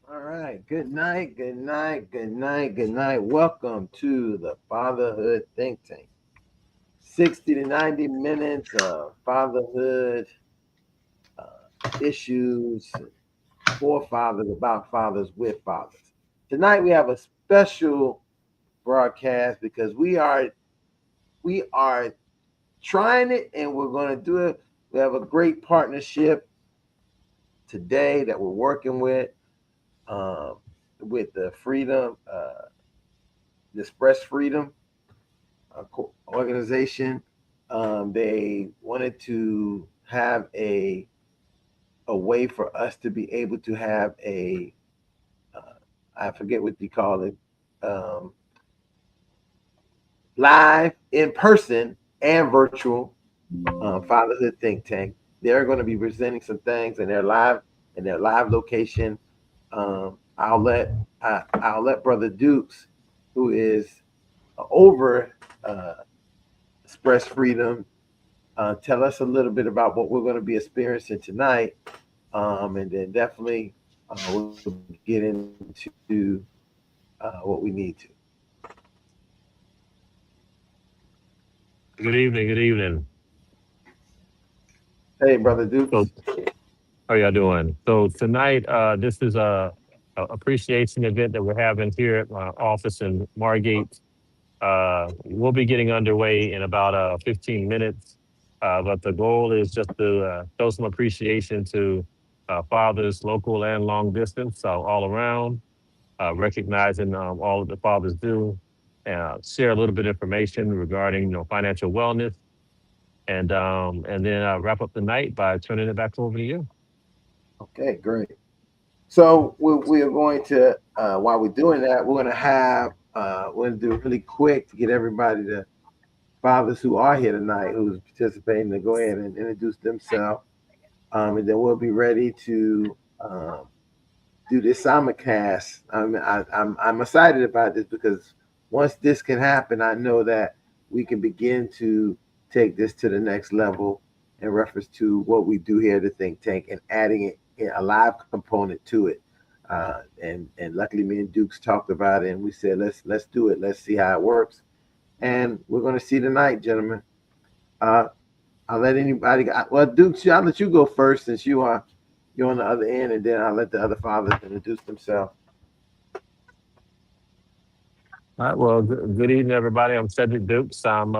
All right. Good night. Good night. Good night. Good night. Welcome to the Fatherhood Think Tank. 60 to 90 minutes of fatherhood issues for fathers, about fathers, with fathers. Tonight we have a special broadcast because we are trying it and we're going to do it. We have a great partnership today that we're working um, with the Freedom, the Express Freedom organization. They wanted to have a way for us to be able to have uh, I forget what you call it, um, live, in person, and virtual Fatherhood Think Tank. They're going to be presenting some things in their live location. I'll let I'll let Brother Dukes, who is over uh, Express Freedom, tell us a little bit about what we're going to be experiencing tonight, and then definitely we'll get into what we need to. Good evening. Good evening. Hey, Brother So, Dukes. how y'all doing? So tonight, this is a appreciation event that we're having here at my office in Margate. We'll be getting underway in about 15 minutes, but the goal is just to show some appreciation to fathers, local and long distance, all around, recognizing all that the fathers do, share a little bit of information regarding financial wellness, and then wrap up the night by turning it back over to you. Okay, great. So we are going to, while we're doing that, we're going to have, we're going to do it really quick to get everybody, the fathers who are here tonight, who's participating, to go ahead and introduce themselves. And then we'll be ready to do this simulcast. I'm excited about this because once this can happen, I know that we can begin to take this to the next level in reference to what we do here at the think tank and adding it in a live component to it. And luckily, me and Dukes talked about it, and we said let's do it. Let's see how it works, and we're going to see tonight, gentlemen. Uh, I'll let anybody. Well, Dukes, I'll let you go first since you're on the other end, and then I'll let the other fathers introduce themselves. All right. Well, good evening, everybody. I'm Cedric Dukes. I'm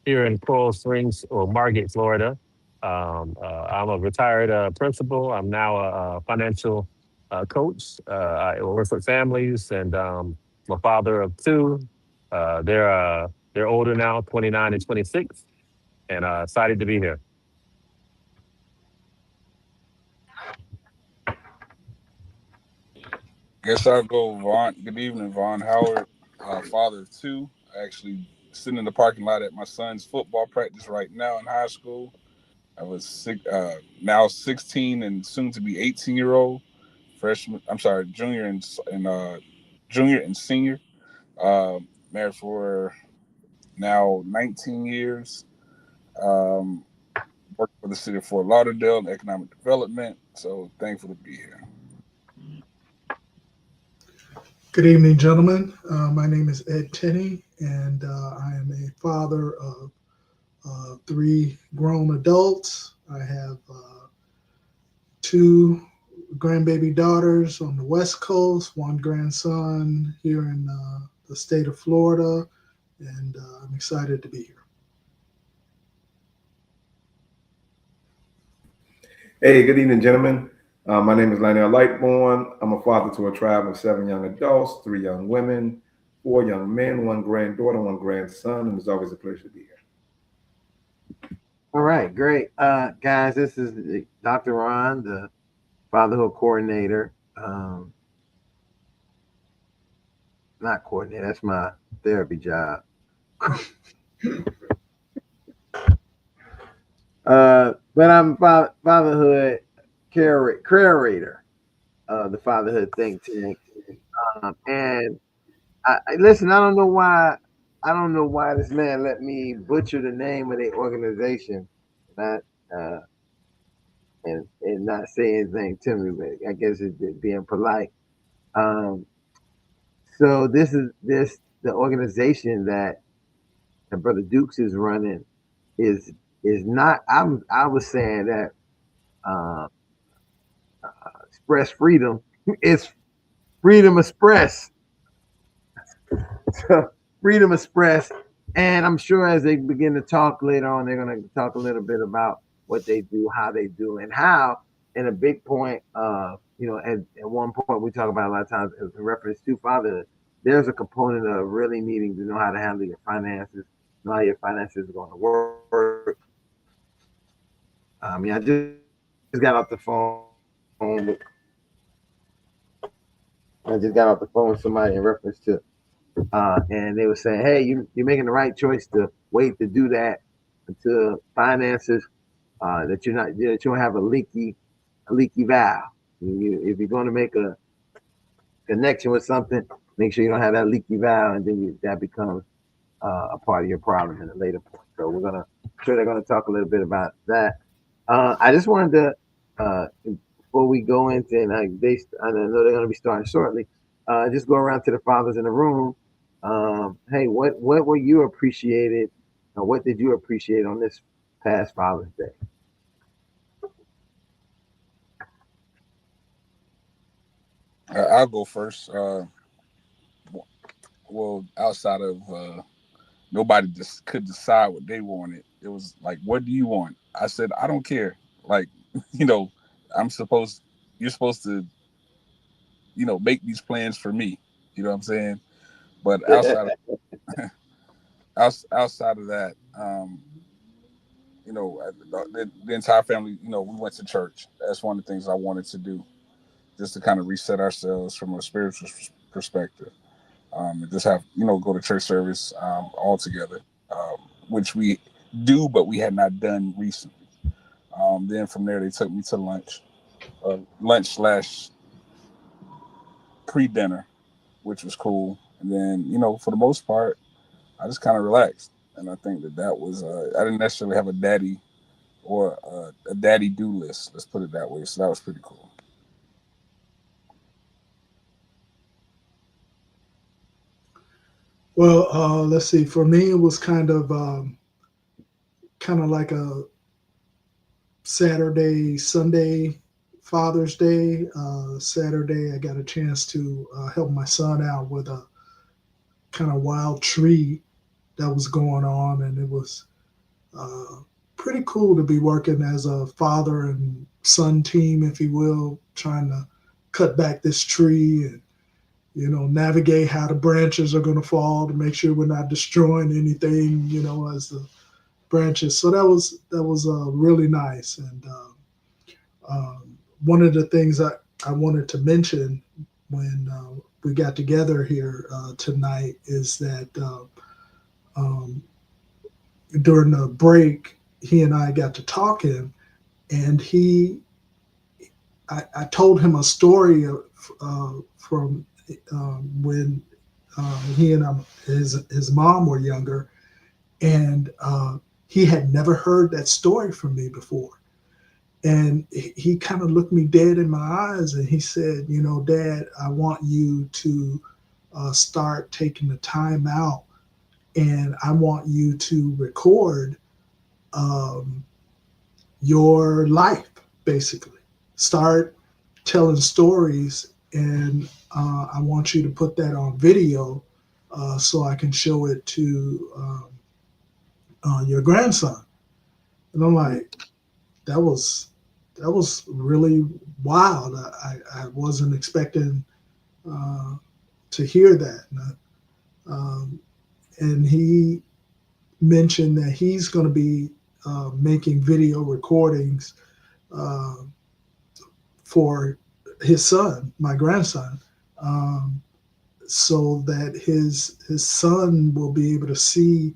here in Coral Springs or Margate, Florida. I'm a retired principal. I'm now a financial coach. I work with families, and I'm a father of two. They're older now, 29 and 26, and excited to be here. Guess I'll go, Vaughn. Good evening, Vaughn Howard, father of two. Actually, sitting in the parking lot at my son's football practice right now in high school. I was now 16 and soon to be 18-year-old freshman. I'm sorry, junior and senior. Married for now 19 years. Um, Worked for the city of Fort Lauderdale in economic development. So thankful to be here. Good evening, gentlemen. My name is Ed Tenney, and I am a father of three grown adults. I have two grandbaby daughters on the West Coast, one grandson here in the state of Florida, and I'm excited to be here. Hey, good evening, gentlemen. My name is Lionel Lightborn. I'm a father to a tribe of 7 young adults, 3 young women, 4 young men, 1 granddaughter, 1 grandson, and it's always a pleasure to be here. All right, great. Guys, this is Dr. Ron, the fatherhood coordinator. Not coordinator, that's my therapy job. But I'm fatherhood curator of the Fatherhood Think Tank. And listen, I don't know why this man let me butcher the name of the organization, not and not say anything to me, but I guess it's being polite. Um, so this the organization that Brother Dukes is running is not. I was saying that uh, Express Freedom is Freedom Express. So Freedom Express, and I'm sure as they begin to talk later on, they're going to talk a little bit about what they do, how they do, and how. And a big point, at one point we talk about a lot of times in reference to fatherhood, there's a component of really needing to know how to handle your finances, know how your finances are going to work. I just got off the phone. I just got off the phone with somebody in reference to and they were saying, "Hey, you're making the right choice to wait to do that until finances that you don't have a leaky valve. If you're going to make a connection with something, make sure you don't have that leaky valve, and then that becomes a part of your problem in a later point." So they're gonna talk a little bit about that. I just wanted to before we go into and I know they're going to be starting shortly. Just go around to the fathers in the room. Hey, what were you appreciated? What did you appreciate on this past Father's Day? I'll go first. Well, outside of nobody just could decide what they wanted. It was like, what do you want? I said, I don't care. Like, you know, I'm supposed, you're supposed to, make these plans for me. You know what I'm saying? But outside of that, the entire family, we went to church. That's one of the things I wanted to do, just to kind of reset ourselves from a spiritual perspective. And just have, go to church service all together, which we do, but we had not done recently. Then from there, they took me to lunch slash pre dinner, which was cool. And then, for the most part, I just kind of relaxed. And I think that was, I didn't necessarily have a daddy or a daddy do list. Let's put it that way. So that was pretty cool. Well, let's see. For me, it was kind of like a Saturday, Sunday, Father's Day. Saturday, I got a chance to help my son out with a kind of wild tree that was going on, and it was uh, pretty cool to be working as a father and son team, if you will, trying to cut back this tree and navigate how the branches are going to fall to make sure we're not destroying anything, as the branches. So that was really nice. And one of the things I wanted to mention when we got together here tonight is that um, during the break, he and I got to talking, and I told him a story from when he and his mom were younger, and he had never heard that story from me before. And he kind of looked me dead in my eyes, and he said, "Dad, I want you to start taking the time out, and I want you to record um, your life, basically. Start telling stories, and I want you to put that on video so I can show it to your grandson." And I'm like, that was really wild. I wasn't expecting uh, to hear that. Um, and he mentioned that he's going to be making video recordings for his son, my grandson, so that his son will be able to see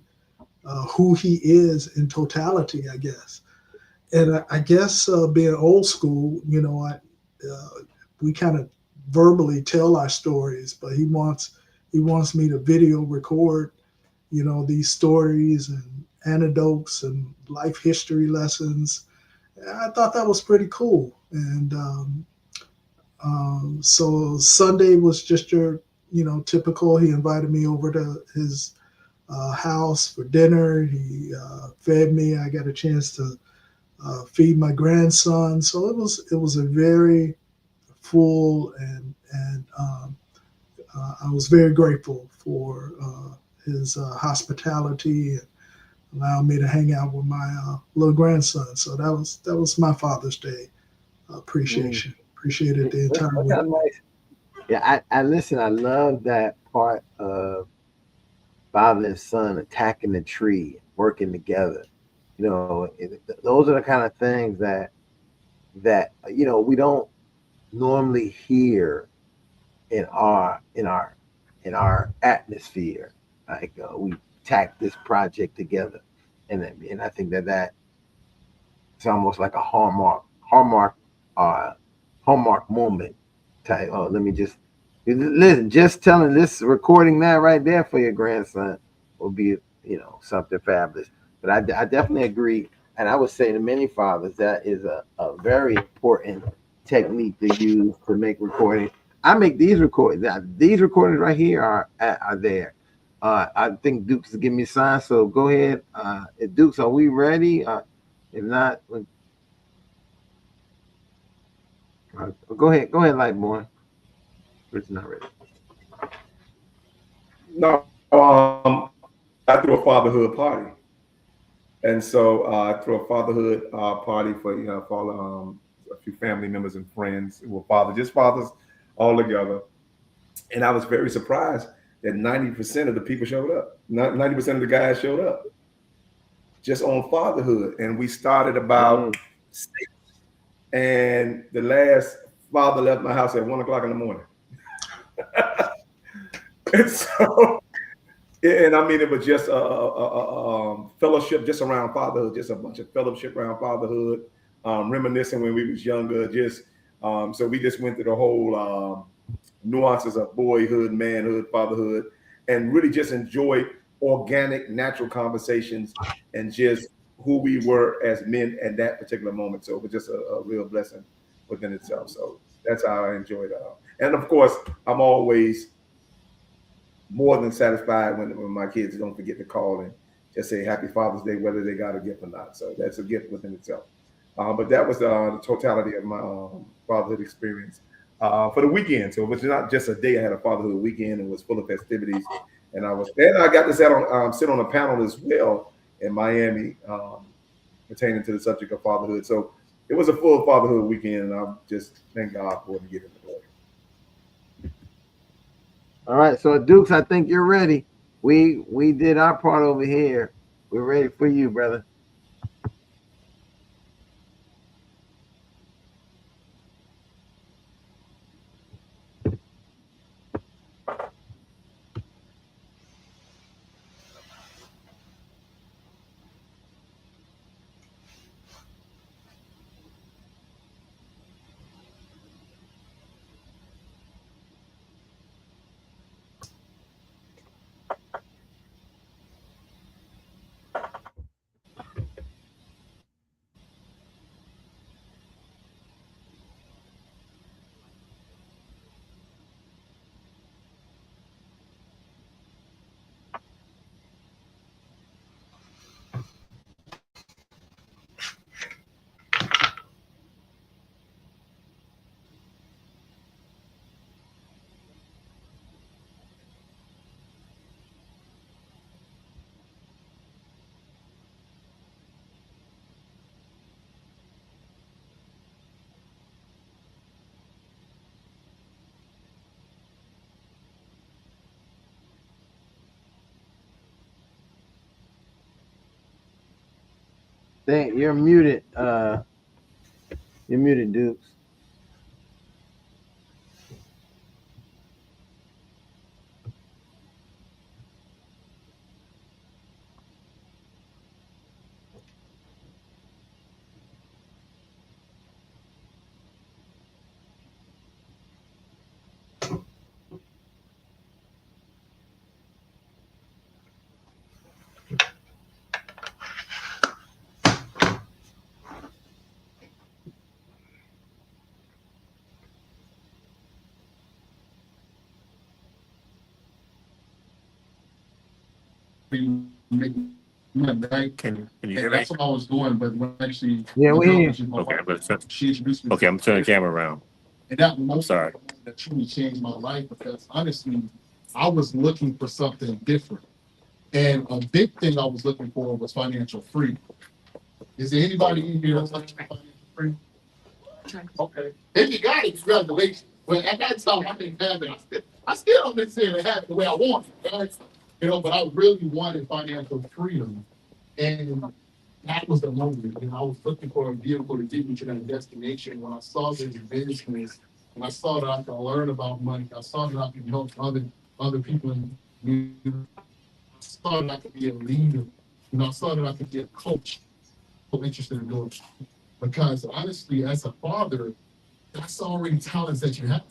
who he is in totality, I guess. And I guess being old school, you know, we kind of verbally tell our stories, but he wants me to video record, you know, these stories and anecdotes and life history lessons. I thought that was pretty cool. And so Sunday was just your, you know, typical. He invited me over to his house for dinner. He fed me. I got a chance to feed my grandson. So it was a very full and I was very grateful for his hospitality and allowed me to hang out with my little grandson. So that was my Father's Day appreciation. Appreciated the entire week. Nice. Yeah, I listen. I love that part of father and son attacking the tree, working together. You know, those are the kind of things that you know we don't normally hear in our atmosphere. Like we attack this project together, and I think that it's almost like a uh, hallmark moment type. Oh, let me just listen. Just telling this, recording that right there for your grandson will be, you know, something fabulous. But I definitely agree, and I would say to many fathers that is a very important technique to use to make recording. I make these recordings. These recordings right here are there. I think Duke's is giving me a sign, so go ahead. Dukes, are we ready? If not, go ahead, Lightborn. It's not ready. No, I threw a fatherhood party, and so I threw a fatherhood party for, you know, for a few family members and friends who were just fathers all together. And I was very surprised that 90% of the people showed up. 90% of the guys showed up just on fatherhood, and we started about 6, and the last father left my house at 1 o'clock in the morning. And so, and I mean, it was just a fellowship just around fatherhood, just a bunch of fellowship around fatherhood, reminiscing when we was younger. Just so we just went through the whole nuances of boyhood, manhood, fatherhood, and really just enjoyed organic, natural conversations and just who we were as men at that particular moment. So it was just a real blessing within itself. So that's how I enjoyed it. And of course, I'm always more than satisfied when my kids don't forget to call and just say Happy Father's Day, whether they got a gift or not. So that's a gift within itself. But that was the totality of my fatherhood experience for the weekend. So it was not just a day. I had a fatherhood weekend and was full of festivities. And I got to sit on a panel as well in Miami pertaining to the subject of fatherhood. So it was a full fatherhood weekend, and I just thank God for it and give him the glory. All right, so Dukes, I think you're ready. We did our part over here. We're ready for you, brother. You're muted. You're muted, Dukes. Can you hear me? That's what I was doing, but when actually, Yeah, we hear you. okay, she introduced me. Okay, I'm turning the camera around. And that I'm sorry. That truly changed my life because honestly, I was looking for something different, and a big thing I was looking for was financial freedom. Is there anybody in here that's looking for financial freedom? Okay, if you got it, congratulations. But at that time, I didn't have it. I still don't necessarily have it the way I want it, right? You know, but I really wanted financial freedom. And that was the moment. And I was looking for a vehicle to get me to that destination. When I saw this business, and I saw that I could learn about money, I saw that I could help other people in the community. I saw that I could be a leader. You know, I saw that I could be a coach. I'm so interested in doing it. Because honestly, as a father, that's already talents that you have.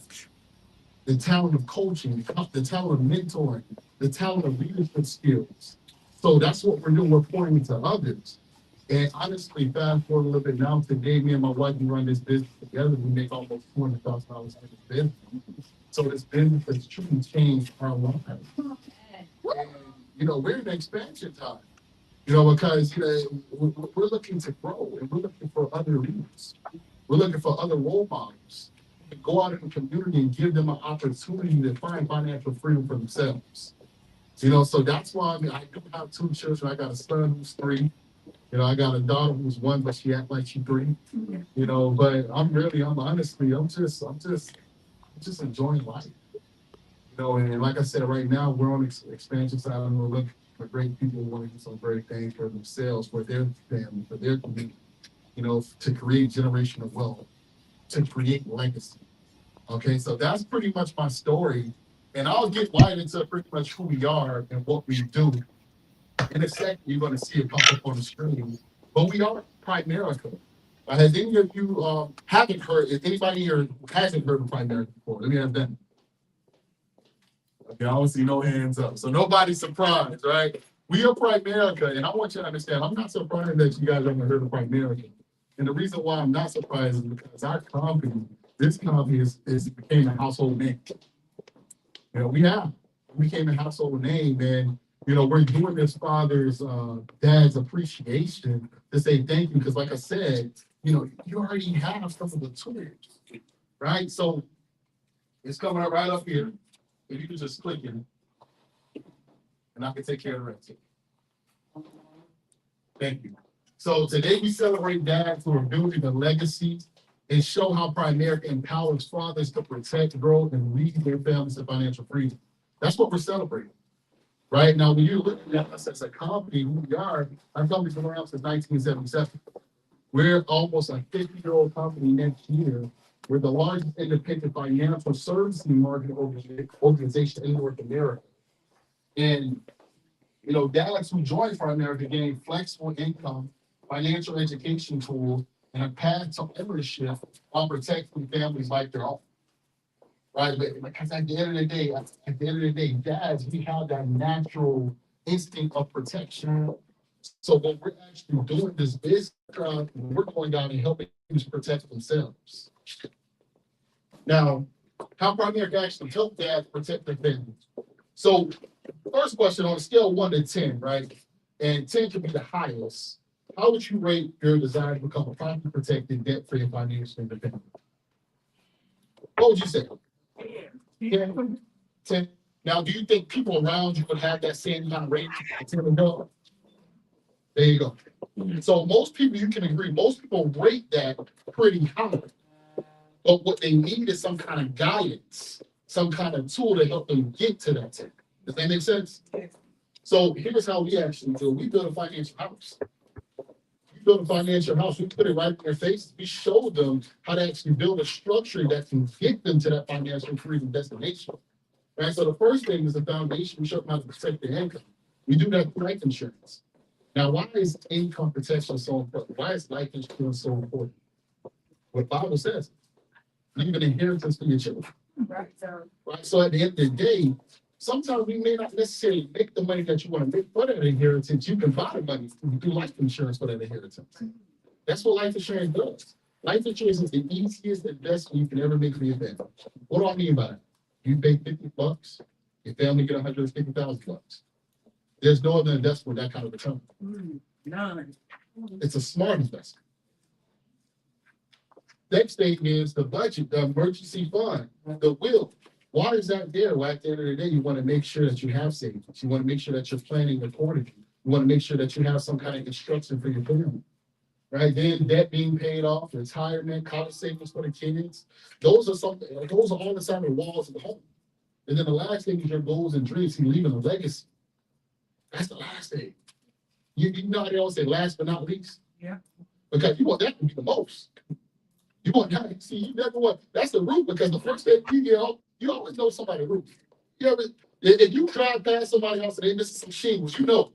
The talent of coaching, the talent of mentoring, the talent of leadership skills. So that's what we're doing. We're pouring into others. And honestly, fast forward a little bit now, today, me and my wife, we run this business together. We make almost $200,000 in this business. So this business has truly changed our lives. And, you know, we're in expansion time. You know, because you know, we're looking to grow and we're looking for other leaders. We're looking for other role models to go out in the community and give them an opportunity to find financial freedom for themselves. You know, so that's why I do have 2 children. I got a son who's 3. You know, I got a daughter who's 1, but she acts like she's 3. You know, but I'm just enjoying life. You know, and like I said, right now we're on expansion side and we're looking for great people who want to do some great things for themselves, for their family, for their community. You know, to create generational wealth, to create legacy. Okay, so that's pretty much my story. And I'll get right into pretty much who we are and what we do. In a second, you're going to see it pop up on the screen. But we are Primerica. Has any of you haven't heard, if anybody here hasn't heard of Primerica before, let me have that. Okay, I don't see no hands up. So nobody's surprised, right? We are Primerica, and I want you to understand, I'm not surprised that you guys haven't heard of Primerica. And the reason why I'm not surprised is because our company, this company is became a household name. You know, we became a household name, and you know, we're doing this dad's appreciation to say thank you, because like I said, you know, you already have some of the tools, right? So it's coming up right up here. If you can just click it, and I can take care of the rest. Thank you. So today we celebrate dads who are building a legacy and show how Primerica empowers fathers to protect, grow, and lead their families to financial freedom. That's what we're celebrating. Right now, when you're looking at us as a company, who we are, our company's been around since 1977. We're almost a 50-year-old company next year. We're the largest independent financial servicing market organization in North America. And you know, dads who join Primerica gain flexible income, financial education tools, and a path to ownership while protecting families like their own. Right? But because at the end of the day, dads, we have that natural instinct of protection. So when we're actually doing this business, we're going down and helping them protect themselves. Now, how Primerica actually help dads protect their families? So first question, on a scale of 1 to 10, right? And 10 can be the highest. How would you rate your desire to become a property protected, debt-free, and financially independent? What would you say? 10. 10. Now, do you think people around you would have that same kind of rate? 10 and up? There you go. So most people, you can agree, most people rate that pretty high. But what they need is some kind of guidance, some kind of tool to help them get to that 10. Does that make sense? So here's how we actually do it. We build a financial house. We build a financial house, we put it right in their face. We show them how to actually build a structure that can get them to that financial freedom destination. Right. So the first thing is the foundation. We show them how to protect their income. We do that through life insurance. Now, why is income protection so important? Why is life insurance so important? What the Bible says, leave an inheritance for your children. Right. So at the end of the day, sometimes we may not necessarily make the money that you want to make for that inheritance. You can buy the money through life insurance for that inheritance. That's what life insurance does. Life insurance is the easiest investment you can ever make for your family. What do I mean by that? You pay $50, your family get $150,000. There's no other investment with that kind of return. None. It's a smart investment. Next thing is the budget, the emergency fund, the will. Why is that there? Well, at the end of the day, you want to make sure that you have savings. You want to make sure that you're planning accordingly. You want to make sure that you have some kind of instruction for your family. Right? Then debt being paid off, retirement, college savings for the kids. Those are all inside the walls of the home. And then the last thing is your goals and dreams. You're leaving a legacy. That's the last thing. You know how they always say last but not least? Yeah. Because you want that to be the most. You want that. See, you never want. That's the root, because the first thing you get out, you always know somebody's root. You ever, if you drive past somebody else and they missing some shingles, you know.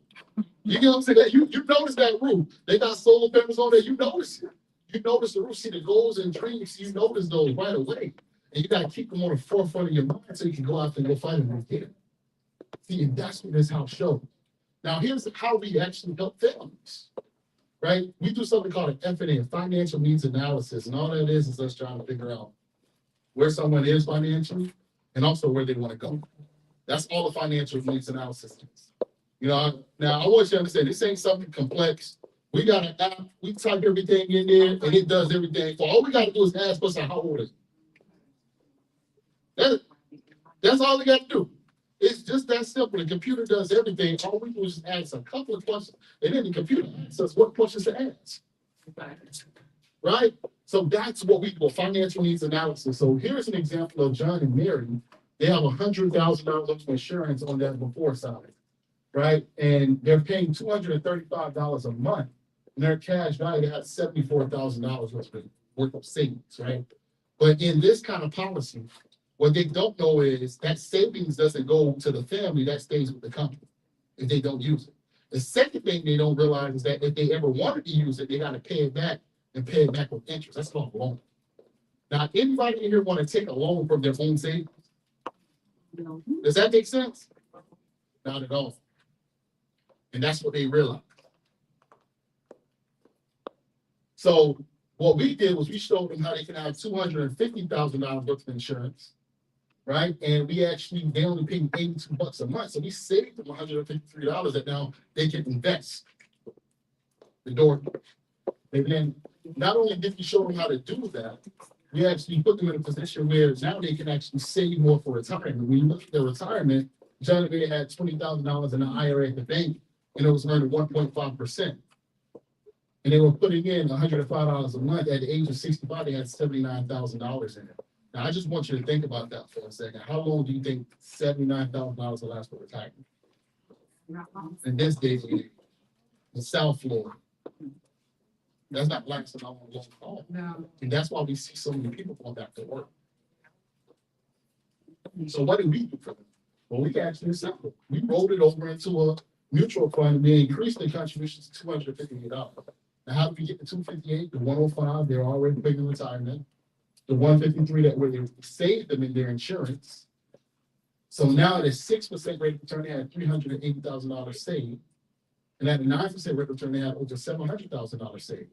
You know what I'm saying? That you notice that roof. They got solar panels on there. You notice it. You notice the roof. See the goals and dreams. You notice those right away. And you got to keep them on the forefront of your mind so you can go out there and go fight them again. See, and that's what this house shows. Now, here's how we actually help families. Right? We do something called an F&A, financial needs analysis. And all that is us trying to figure out where someone is financially and also where they want to go. That's all the financial needs analysis is. You know, now I want you to understand, this ain't something complex. We got an app, we type everything in there, and it does everything. So all we got to do is ask us how old is it. That's all we got to do. It's just that simple. The computer does everything. All we do is ask a couple of questions, and then the computer asks us what questions to ask. Right? So that's what we do, financial needs analysis. So here's an example of John and Mary. They have $100,000 of insurance on that before side. Right? And they're paying $235 a month. And their cash value, they have $74,000 worth of savings, right? But in this kind of policy, what they don't know is that savings doesn't go to the family, that stays with the company if they don't use it. The second thing they don't realize is that if they ever wanted to use it, they got to pay it back and pay it back with interest. That's called a loan. Now, anybody in here want to take a loan from their own savings? Does that make sense? Not at all. And that's what they realized. So what we did was we showed them how they can have $250,000 worth of insurance, right? And they only paid $82 a month. So we saved them $153 that now they can invest. The door. And then not only did we show them how to do that, we actually put them in a position where now they can actually save more for retirement. When you look at their retirement, John and Mary had $20,000 in an IRA at the bank, and it was earning 1.5%. And they were putting in $105 a month. At the age of 65, they had $79,000 in it. Now, I just want you to think about that for a second. How long do you think $79,000 will last for retirement? In this day and age, in South Florida, that's not lasting a long haul. No. And that's why we see so many people going back to work. So what did we do for them? Well, we actually simple. We rolled it over into a mutual fund, and we increased the contributions to $258. Now, how did we get the 258? The 105, they're already paying in retirement. The 153 that where they saved them in their insurance. So now at a 6% rate of return, they had $380,000 saved. And at a 9% rate of return, they had over $700,000 saved.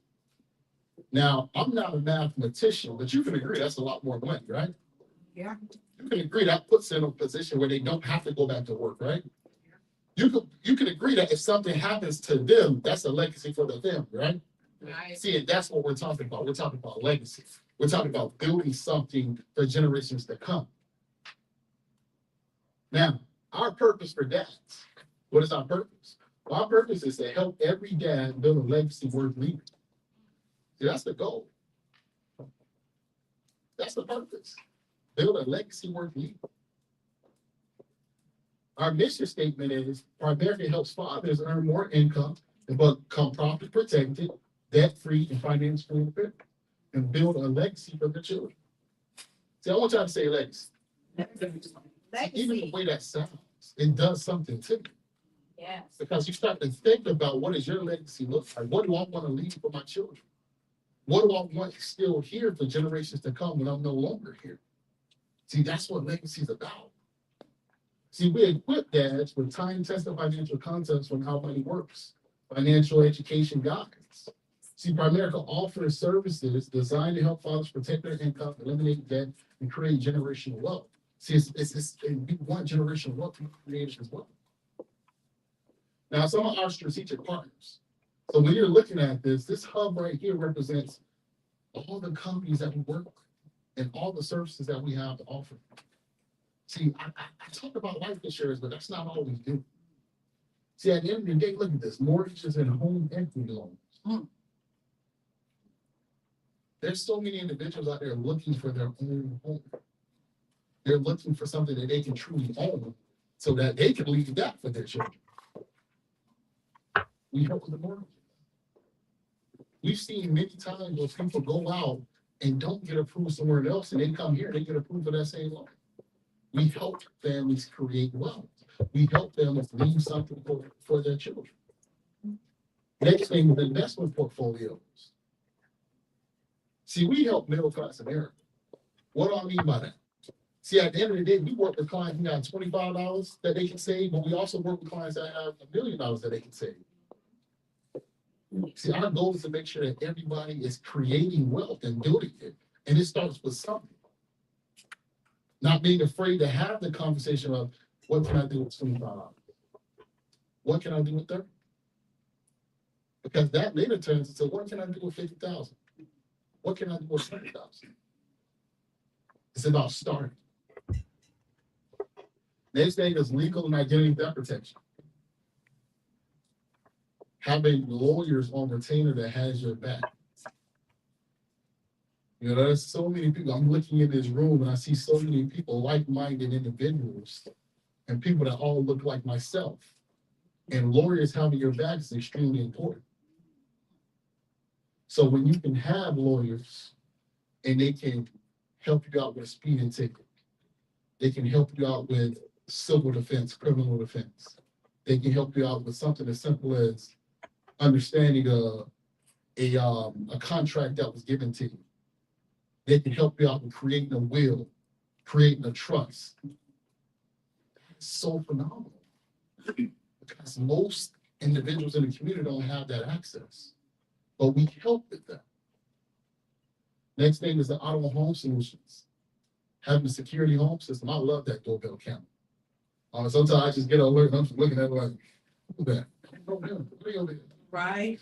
Now, I'm not a mathematician, but you can agree that's a lot more money, right? Yeah. You can agree that puts them in a position where they don't have to go back to work, right? You can agree that if something happens to them, that's a legacy for the family, right? Right. See, and that's what we're talking about. We're talking about legacy. We're talking about building something for generations to come. Now, our purpose for dads, what is our purpose? Well, our purpose is to help every dad build a legacy worth leaving. See, that's the goal. That's the purpose. Build a legacy worth leaving. Our mission statement is primarily helps fathers earn more income and become properly protected, debt-free, and financially independent, and build a legacy for their children. See, I want y'all to say legacy. Even the way that sounds, it does something to me. Yes. Because you start to think about what does your legacy look like? What do I want to leave for my children? What do I want still here for generations to come when I'm no longer here? See, that's what legacy is about. See, we equip dads with time-tested financial concepts on how money works, financial education guides. See, Primerica offers services designed to help fathers protect their income, eliminate debt, and create generational wealth. See, we want generational wealth to be created as well. Now, some of our strategic partners. So when you're looking at this hub right here represents all the companies that we work with and all the services that we have to offer. See, I talk about life insurance, but that's not all we do. See, at the end of the day, look at this, mortgages and home equity loans. There's so many individuals out there looking for their own home. They're looking for something that they can truly own so that they can leave that for their children. We help with the mortgage. We've seen many times where people go out and don't get approved somewhere else, and they come here and they get approved for that same loan. We help families create wealth. We help families leave something for their children. Next thing is investment portfolios. See, we help middle class America. What do I mean by that? See, at the end of the day, we work with clients who have $25 that they can save, but we also work with clients that have $1 million that they can save. See, our goal is to make sure that everybody is creating wealth and building it. And it starts with something. Not being afraid to have the conversation of, what can I do with $25? What can I do with 30? Because that later turns into, what can I do with 50,000? What can I do with 100,000? It's about starting. Next thing is legal and identity theft protection. Having lawyers on retainer that has your back. You know, there's so many people. I'm looking in this room and I see so many people, like-minded individuals, and people that all look like myself. And lawyers having your back is extremely important. So when you can have lawyers and they can help you out with a speeding ticket, they can help you out with civil defense, criminal defense. They can help you out with something as simple as understanding a contract that was given to you. They can help you out with creating a will, creating a trust. It's so phenomenal. Because most individuals in the community don't have that access. But we help with that. Next thing is the auto home solutions. Having a security home system. I love that doorbell camera. Sometimes I just get an alert and I'm just looking at it like, who's that? Right.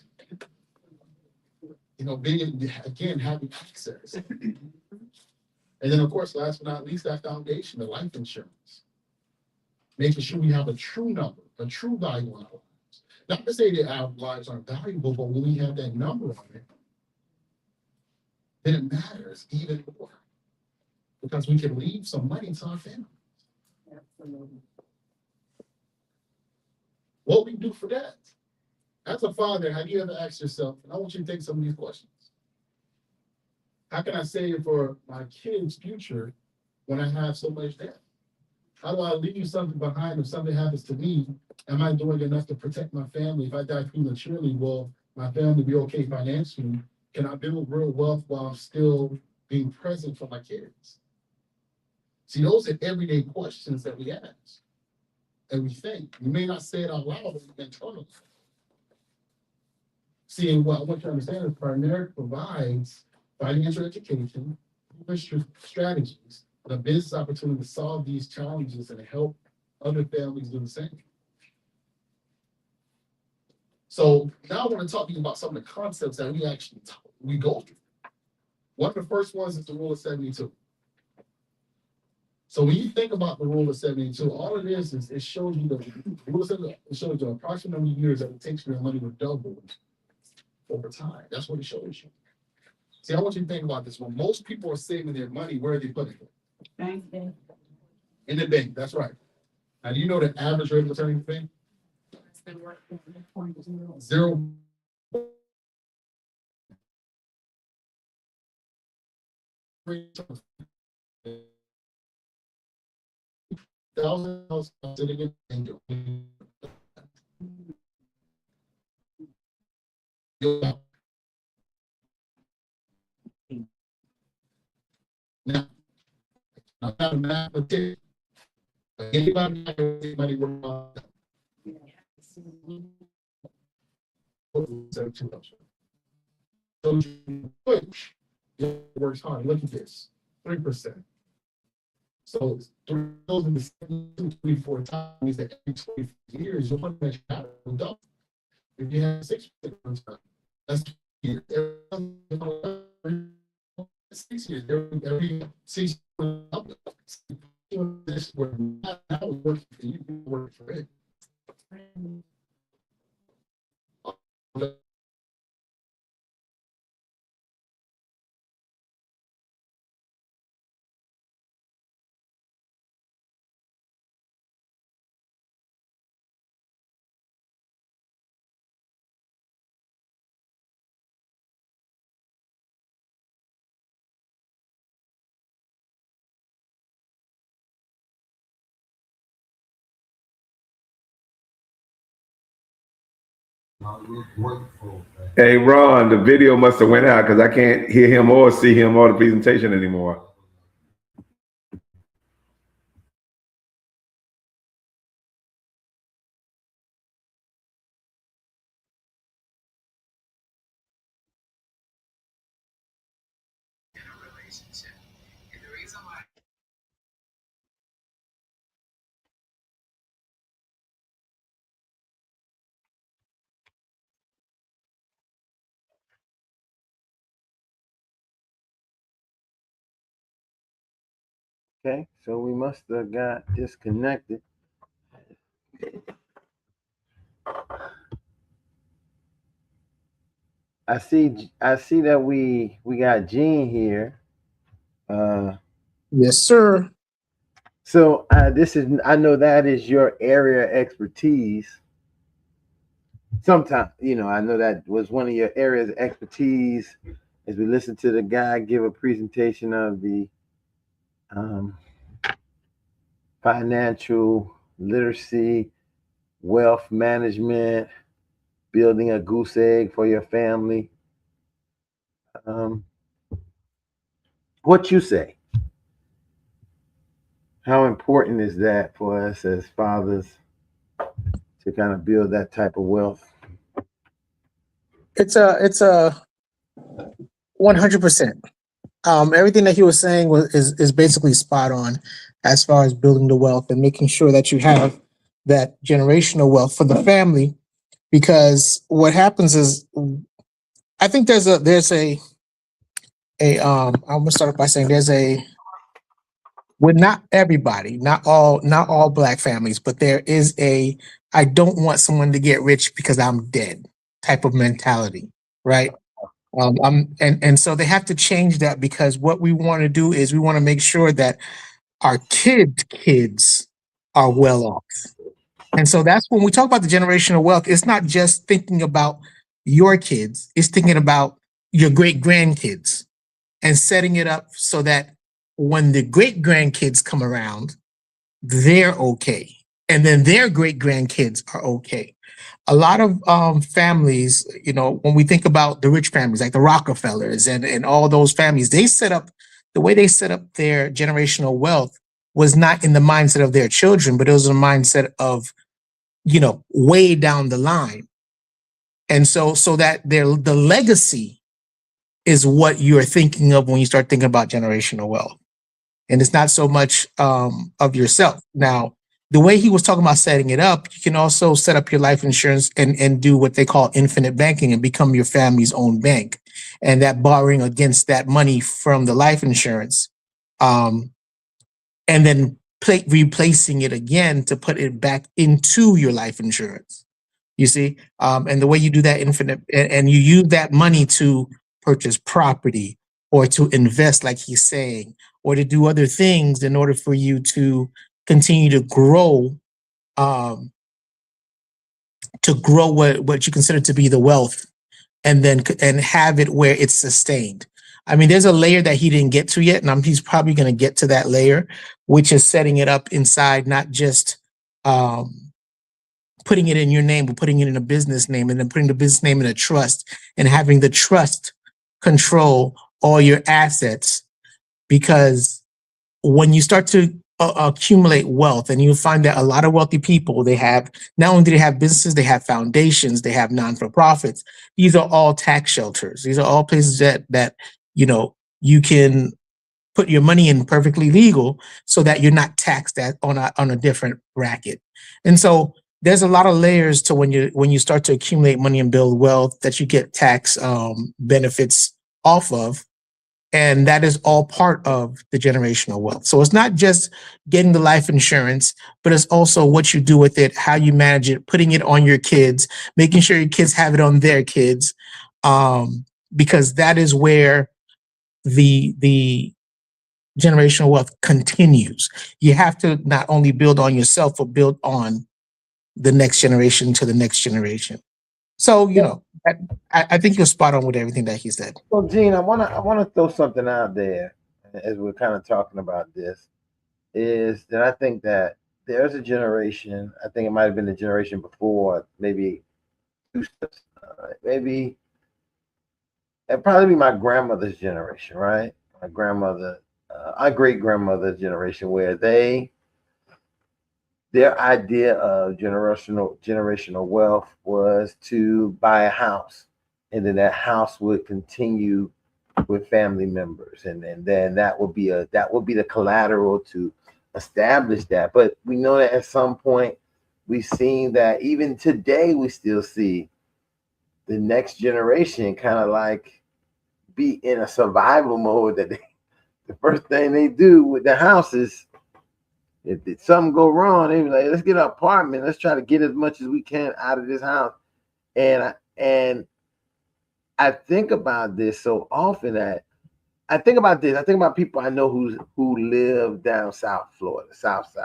You know, being, again, having access. And then, of course, last but not least, that foundation, the life insurance. Making sure we have a true number, a true value on our lives. Not to say that our lives aren't valuable, but when we have that number on it, then it matters even more. Because we can leave some money to our family. Absolutely. What we do for that? As a father, have you ever asked yourself, and I want you to take some of these questions. How can I save for my kids' future when I have so much debt? How do I leave something behind if something happens to me? Am I doing enough to protect my family? If I die prematurely, will my family be okay financially? Can I build real wealth while still being present for my kids? See, those are everyday questions that we ask and we think. We may not say it out loud, but internally. See, and what I want you to understand is Primerica provides financial education, strategies, and a business opportunity to solve these challenges and help other families do the same. So now I want to talk to you about some of the concepts that we go through. One of the first ones is the rule of 72. So when you think about the rule of 72, all it is it shows you the rule of 72, it shows you the approximate number of years that it takes for your money to double over time. That's what it shows you. See, I want you to think about this. When most people are saving their money, where are they putting it? Bank. In the bank, that's right. Now, do you know the average rate of return in the bank? 0. $1,000 sitting in now, I'm not a mathematician, but anybody work on so which works hard. Look at this, 3%. So 3 4 times that every 20 years, you'll want to measure out double. If you have 6%, that's 2 years. Every 6 years, every 6 years, this was not working for you, working for it. Hey, Ron, the video must have went out because I can't hear him or see him or the presentation anymore. Okay, so we must have got disconnected. I see that we got Gene here. Yes, sir. So I know that is your area of expertise. Sometimes, I know that was one of your areas of expertise as we listen to the guy give a presentation of the financial literacy, wealth management, building a goose egg for your family. What you say? How important is that for us as fathers to kind of build that type of wealth? It's a 100%. Everything that he was saying is basically spot on as far as building the wealth and making sure that you have that generational wealth for the family. Because what happens is, I think I'm gonna start by saying with not everybody, not all Black families, but there is I don't want someone to get rich because I'm dead type of mentality, right? And so they have to change that, because what we want to do is we want to make sure that our kids are well off. And so that's when we talk about the generational wealth, it's not just thinking about your kids, it's thinking about your great grandkids and setting it up so that when the great grandkids come around, they're okay. And then their great grandkids are okay. A lot of families, when we think about the rich families like the Rockefellers and all those families, the way they set up their generational wealth was not in the mindset of their children, but it was a mindset of, way down the line. And so that the legacy is what you're thinking of when you start thinking about generational wealth. And it's not so much of yourself. Now, the way he was talking about setting it up, you can also set up your life insurance and do what they call infinite banking and become your family's own bank. And that borrowing against that money from the life insurance, and then replacing it again to put it back into your life insurance. You see? And the way you do that infinite, and you use that money to purchase property or to invest, like he's saying, or to do other things in order for you to continue to grow, what you consider to be the wealth, and have it where it's sustained. I mean, there's a layer that he didn't get to yet, and he's probably going to get to that layer, which is setting it up inside, not just putting it in your name, but putting it in a business name, and then putting the business name in a trust, and having the trust control all your assets. Because when you start to accumulate wealth, and you find that a lot of wealthy people, they have, not only do they have businesses, they have foundations, they have non-for-profits. These are all tax shelters. These are all places that you know, you can put your money in perfectly legal, so that you're not taxed on a different bracket. And so there's a lot of layers to when you start to accumulate money and build wealth that you get tax benefits off of. And that is all part of the generational wealth. So it's not just getting the life insurance, but it's also what you do with it, how you manage it, putting it on your kids, making sure your kids have it on their kids, because that is where the generational wealth continues. You have to not only build on yourself, but build on the next generation to the next generation. So, you know, I think you're spot on with everything that he said. Well, Gene, I wanna throw something out there as we're kind of talking about this, is that I think that there's a generation, I think it might have been the generation before, maybe maybe it'd probably be my grandmother's generation, right? My grandmother, our great grandmother's generation, where their idea of generational wealth was to buy a house, and then that house would continue with family members, and then that would be the collateral to establish that. But we know that at some point we've seen that even today we still see the next generation kind of like be in a survival mode, that the first thing they do with the house is, if something go wrong, they be like, let's get an apartment. Let's try to get as much as we can out of this house. And I think about this so often that I think about people I know who live down South Florida, South.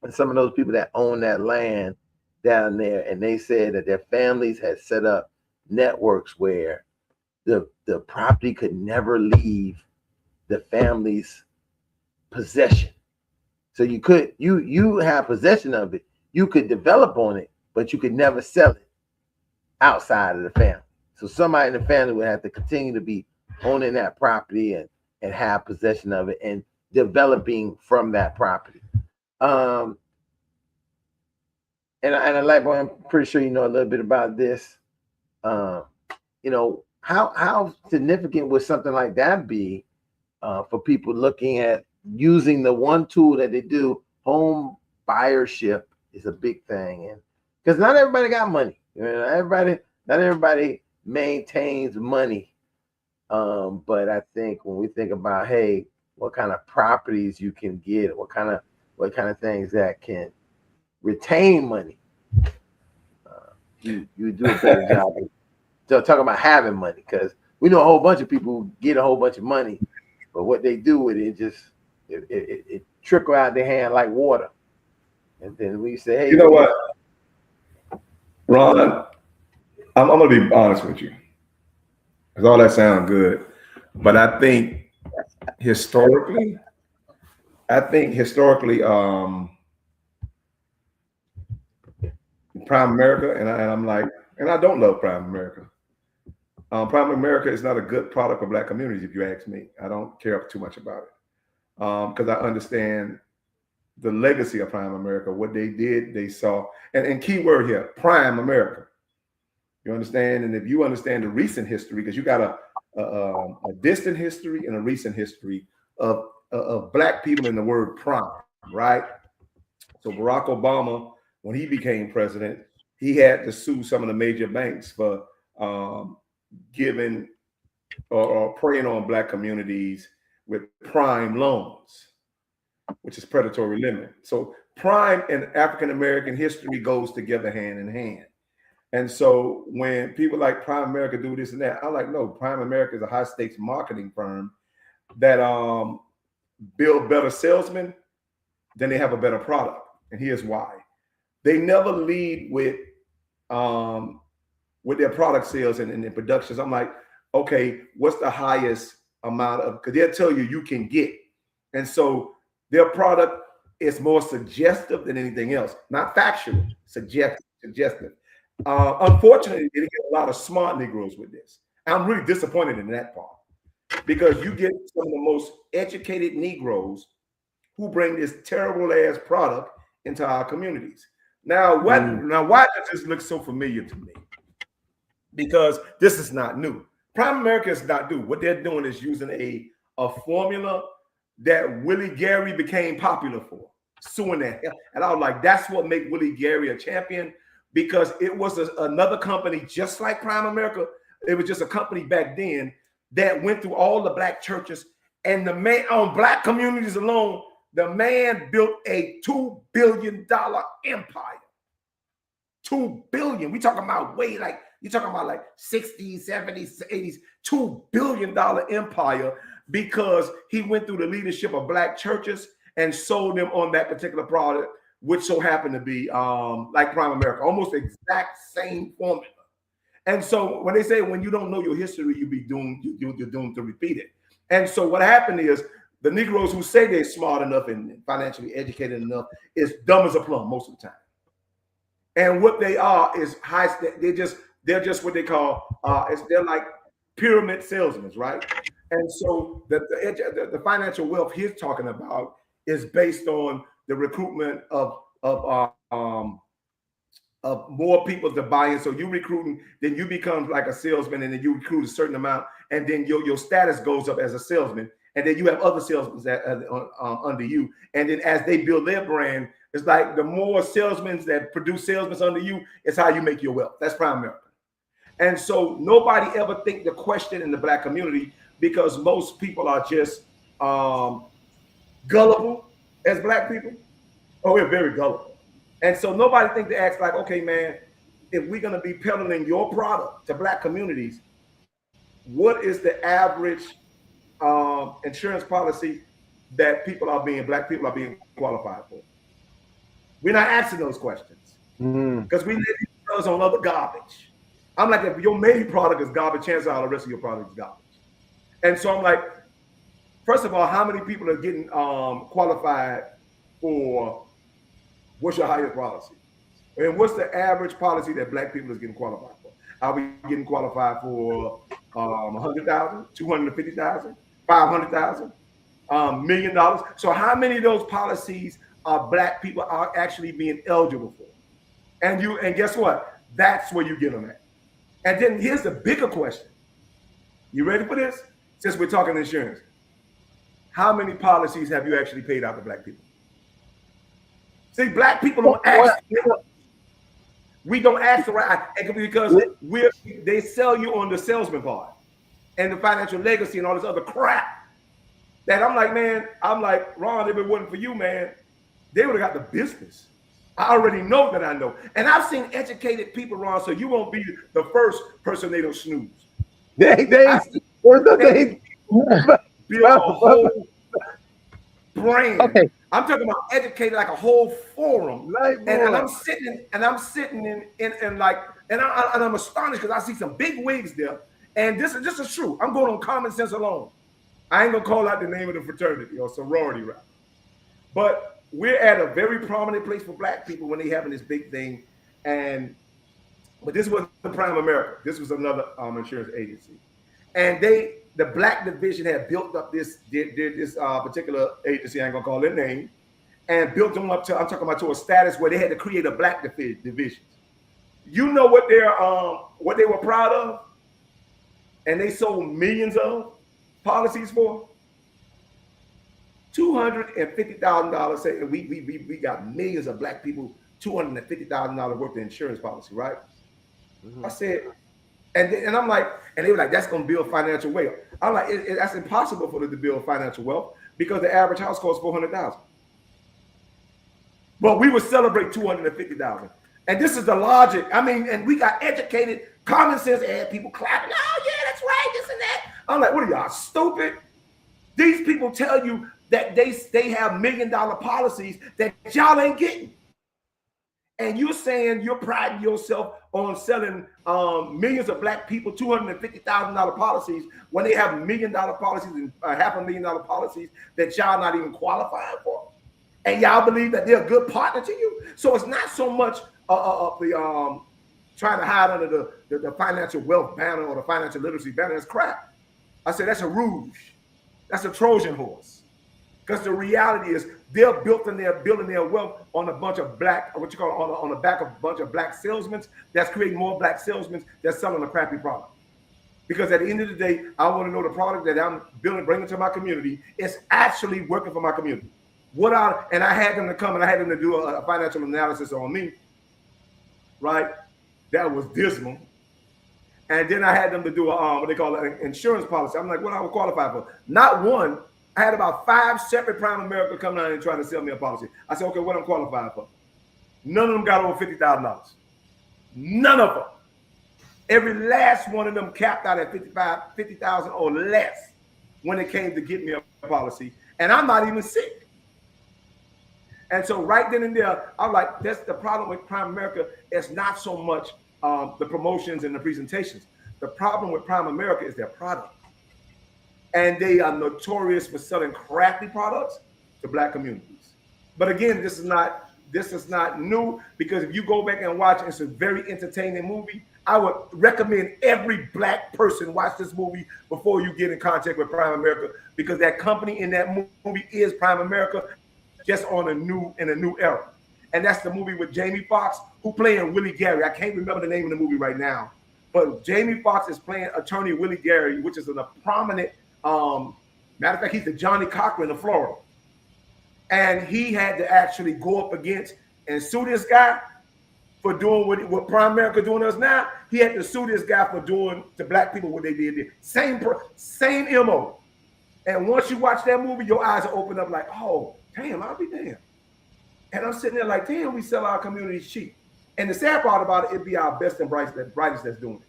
And some of those people that own that land down there, and they said that their families had set up networks where the property could never leave the family's possession. So you have possession of it, you could develop on it, but you could never sell it outside of the family. So somebody in the family would have to continue to be owning that property and have possession of it and developing from that property. And I like, boy, I'm pretty sure you know a little bit about this. You know, how significant would something like that be for people looking at using the one tool that they do? Home buyership is a big thing, and because not everybody got money, you know, not everybody maintains money. But I think when we think about, hey, what kind of properties you can get, what kind of things that can retain money, you do a better job. So talking about having money, because we know a whole bunch of people who get a whole bunch of money, but what they do with it just it trickle out their hand like water. And then we say, hey, you know what, Ron, I'm gonna be honest with you, because all that sounds good, but I think historically, Prime America, and I'm like, and I don't love Prime America. Prime America is not a good product for Black communities, if you ask me. I don't care too much about it, because I understand the legacy of Prime America, what they did, they saw, and key word here, Prime America. You understand? And if you understand the recent history, because you got a distant history and a recent history of Black people in the word prime, right? So Barack Obama, when he became president, he had to sue some of the major banks for giving or preying on Black communities with prime loans, which is predatory lending. So prime and African American history goes together hand in hand. And so when people like Prime America do this and that, I'm like, no, Prime America is a high stakes marketing firm that build better salesmen, then they have a better product. And here's why. They never lead with their product sales and their productions. I'm like, okay, what's the highest amount of, because they'll tell you you can get. And so their product is more suggestive than anything else, not factual, suggestive. Unfortunately, they get a lot of smart Negroes with this. I'm really disappointed in that part, because you get some of the most educated Negroes who bring this terrible ass product into our communities. Now, why does this look so familiar to me? Because this is not new. Prime America is not new. What they're doing is using a formula that Willie Gary became popular for, suing that. And I was like, that's what made Willie Gary a champion, because it was another company just like Prime America. It was just a company back then that went through all the black churches, and the man on black communities alone, the man built a $2 billion empire. $2 billion. We talking about you're talking about like 60s, 70s, 80s, $2 billion empire, because he went through the leadership of black churches and sold them on that particular product, which so happened to be like Prime America, almost exact same formula. And so when they say when you don't know your history, you're doomed to repeat it. And so what happened is the Negroes who say they're smart enough and financially educated enough is dumb as a plum most of the time. And what they are is they're just what they call they're like pyramid salesmen, right? And so the financial wealth he's talking about is based on the recruitment of more people to buy in. So you recruiting, then you become like a salesman, and then you recruit a certain amount, and then your status goes up as a salesman, and then you have other salesmen that under you, and then as they build their brand, it's like the more salesmen that produce salesmen under you, it's how you make your wealth. That's Prime America. And so nobody ever think the question in the black community, because most people are just gullible as black people. Oh, we're very gullible. And so nobody think to ask like, okay, man, if we're going to be peddling your product to black communities, what is the average insurance policy that black people are being qualified for? We're not asking those questions because we live on other garbage. I'm like, if your main product is garbage, chances are the rest of your product is garbage. And so I'm like, first of all, how many people are getting qualified for what's your highest policy? And what's the average policy that black people is getting qualified for? Are we getting qualified for $100,000, $250,000, $500,000, $1 million? So how many of those policies are black people are actually being eligible for? And guess what? That's where you get them at. And then here's the bigger question. You ready for this? Since we're talking insurance, how many policies have you actually paid out to black people? See, black people don't ask. We don't ask the right, because they sell you on the salesman part and the financial legacy and all this other crap. That I'm like, man, Ron, if it wasn't for you, man, they would have got the business. I already know that I know. And I've seen educated people, Ron, so you won't be the first person they don't snooze. They build a whole brand. Okay. I'm talking about educated like a whole forum. And I'm sitting and I'm astonished because I see some big wigs there. And this is true. I'm going on common sense alone. I ain't gonna call out the name of the fraternity or sorority, right? But we're at a very prominent place for black people when they having this big thing. But this wasn't Prime America. This was another insurance agency. And the black division had built up this particular agency, I ain't gonna call their name, and built them up to a status where they had to create a black division. You know what they were proud of? And they sold millions of policies for? $250,000. Say we got millions of black people, $250,000 worth of insurance policy, right? Mm-hmm. I said, and I'm like, and they were like, that's gonna build financial wealth. I'm like, that's impossible for them to build financial wealth because the average house costs $400,000. But we would celebrate $250,000. And this is the logic. I mean, and we got educated, common sense, and people clapping. Oh yeah, that's right, this and that. I'm like, what are y'all, stupid? These people tell you that they have $1 million policies that y'all ain't getting. And you're saying you're priding yourself on selling millions of black people $250,000 policies when they have $1 million policies and $500,000 policies that y'all not even qualifying for, and y'all believe that they're a good partner to you. So it's not so much the trying to hide under the financial wealth banner or the financial literacy banner. That's crap. I said that's a rouge. That's a Trojan horse. Because the reality is they're building their wealth on a bunch of black, what you call on the back of a bunch of black salesmen that's creating more black salesmen that's selling a crappy product. Because at the end of the day, I want to know the product that I'm building, bringing to my community is actually working for my community. And I had them to come and I had them to do a financial analysis on me, right? That was dismal. And then I had them to do what they call an insurance policy. I'm like, what I would qualify for? Not one. I had about 5 separate Prime America come down and try to sell me a policy. I said, okay, what I'm qualified for? None of them got over $50,000. None of them. Every last one of them capped out at $50,000 or less when it came to get me a policy. And I'm not even sick. And so right then and there, I'm like, that's the problem with Prime America. It's not so much the promotions and the presentations. The problem with Prime America is their product. And they are notorious for selling crappy products to black communities. But again, this is not new, because if you go back and watch, it's a very entertaining movie. I would recommend every black person watch this movie before you get in contact with Prime America, because that company in that movie is Prime America, just in a new era. And that's the movie with Jamie Foxx, who playing Willie Gary. I can't remember the name of the movie right now, but Jamie Foxx is playing attorney Willie Gary, which is a prominent, matter of fact, he's the Johnny Cochran of Florida. And he had to actually go up against and sue this guy for doing what Prime America doing us now. He had to sue this guy for doing to black people what they did. Same MO. And once you watch that movie, your eyes are open up like, oh, damn, I'll be damned. And I'm sitting there like, damn, we sell our communities cheap. And the sad part about it be our best and brightest that's doing it.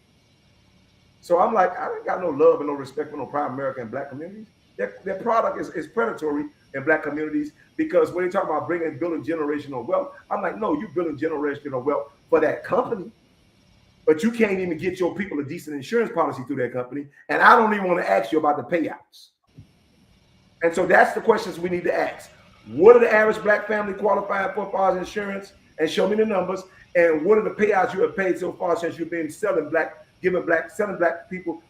So I'm like, I ain't got no love and no respect for no Prime America and black communities. Their product is predatory in black communities, because when they talk about building generational wealth, I'm like, no, you're building generational wealth for that company, but you can't even get your people a decent insurance policy through that company. And I don't even want to ask you about the payouts. And so that's the questions we need to ask. What are the average black family qualifying for as far as insurance? And show me the numbers. And what are the payouts you have paid so far since you've been selling black people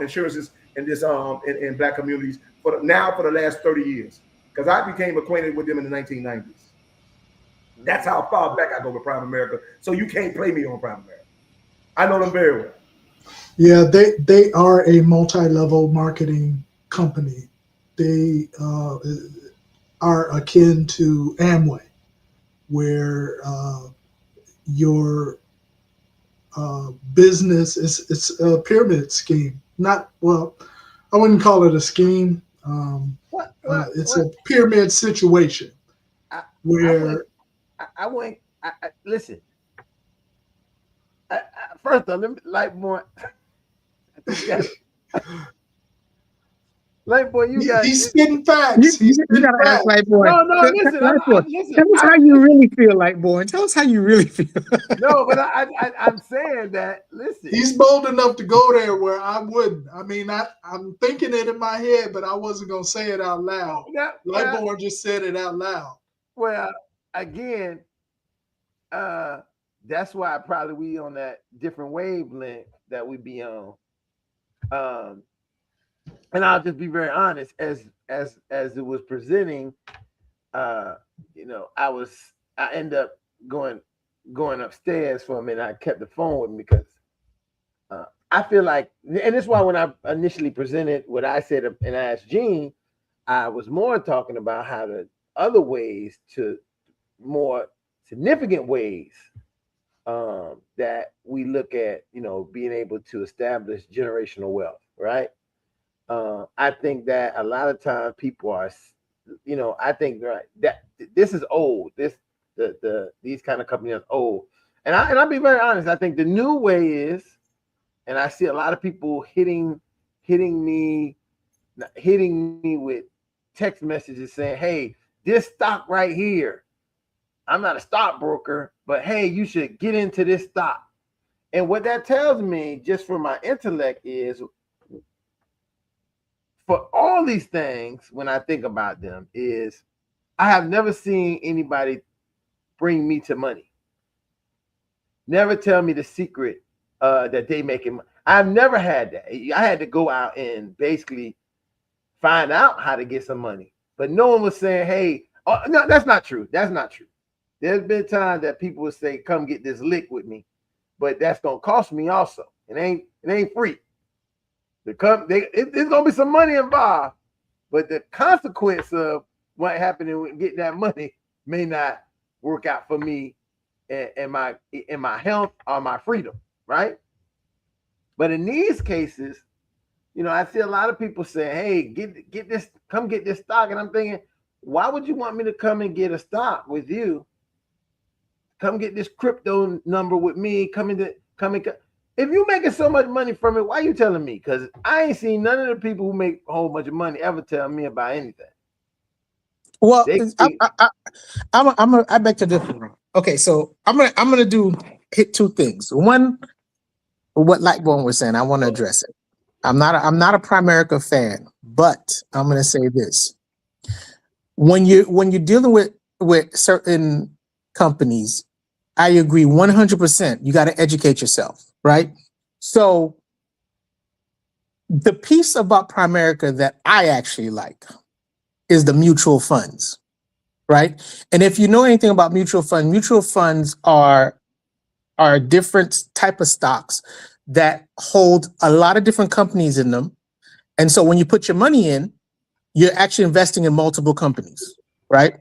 insurances in this in black communities for the last 30 years? Because I became acquainted with them in the 1990s. That's how far back I go with Prime America. So you can't play me on Prime America. I know them very well. Yeah, they are a multi-level marketing company. They are akin to Amway, where your business it's a pyramid scheme. I wouldn't call it a scheme. It's a pyramid situation where listen. First of all, let me Lightboy, you got he's spitting facts. You gotta ask Lightboy. No, listen. Listen. Tell us how you really feel, Lightboy. Tell us how you really feel. No, but I'm saying that. Listen, he's bold enough to go there where I wouldn't. I mean, I'm thinking it in my head, but I wasn't gonna say it out loud. Lightboy just said it out loud. Well, again, that's why probably we on that different wavelength that we be on. And I'll just be very honest, as it was presenting, I end up going upstairs for a minute. I kept the phone with me because I feel like, and that's why when I initially presented what I said and I asked Gene, I was more talking about how the other ways to more significant ways that we look at, being able to establish generational wealth, right? I think that a lot of times people are, I think that this is old. These kind of companies are old, and I'll be very honest. I think the new way is, and I see a lot of people hitting me with text messages saying, "Hey, this stock right here. I'm not a stockbroker, but hey, you should get into this stock." And what that tells me, just from my intellect, is for all these things, when I think about them, is I have never seen anybody bring me to money. Never tell me the secret that they making. I've never had that. I had to go out and basically find out how to get some money. But no one was saying, hey, oh, no, that's not true. That's not true. There's been times that people would say, come get this lick with me. But that's gonna cost me also. It ain't free. There's gonna be some money involved, but the consequence of what happened with getting that money may not work out for me and my health or my freedom, right? But in these cases, you know, I see a lot of people say, hey, get this, come get this stock. And I'm thinking, why would you want me to come and get a stock with you? Come get this crypto number with me. If you making so much money from it, why are you telling me? Because I ain't seen none of the people who make a whole bunch of money ever tell me about anything. Well, I beg to differ. Okay, so I'm gonna hit two things. One, what Lightbone was saying, I want to address it. I'm not a Primerica fan, but I'm gonna say this: when you're dealing with certain companies, I agree 100%. You got to educate yourself, right? So the piece about Primerica that I actually like is the mutual funds, right? And if you know anything about mutual funds are a different type of stocks that hold a lot of different companies in them. And so when you put your money in, you're actually investing in multiple companies, right?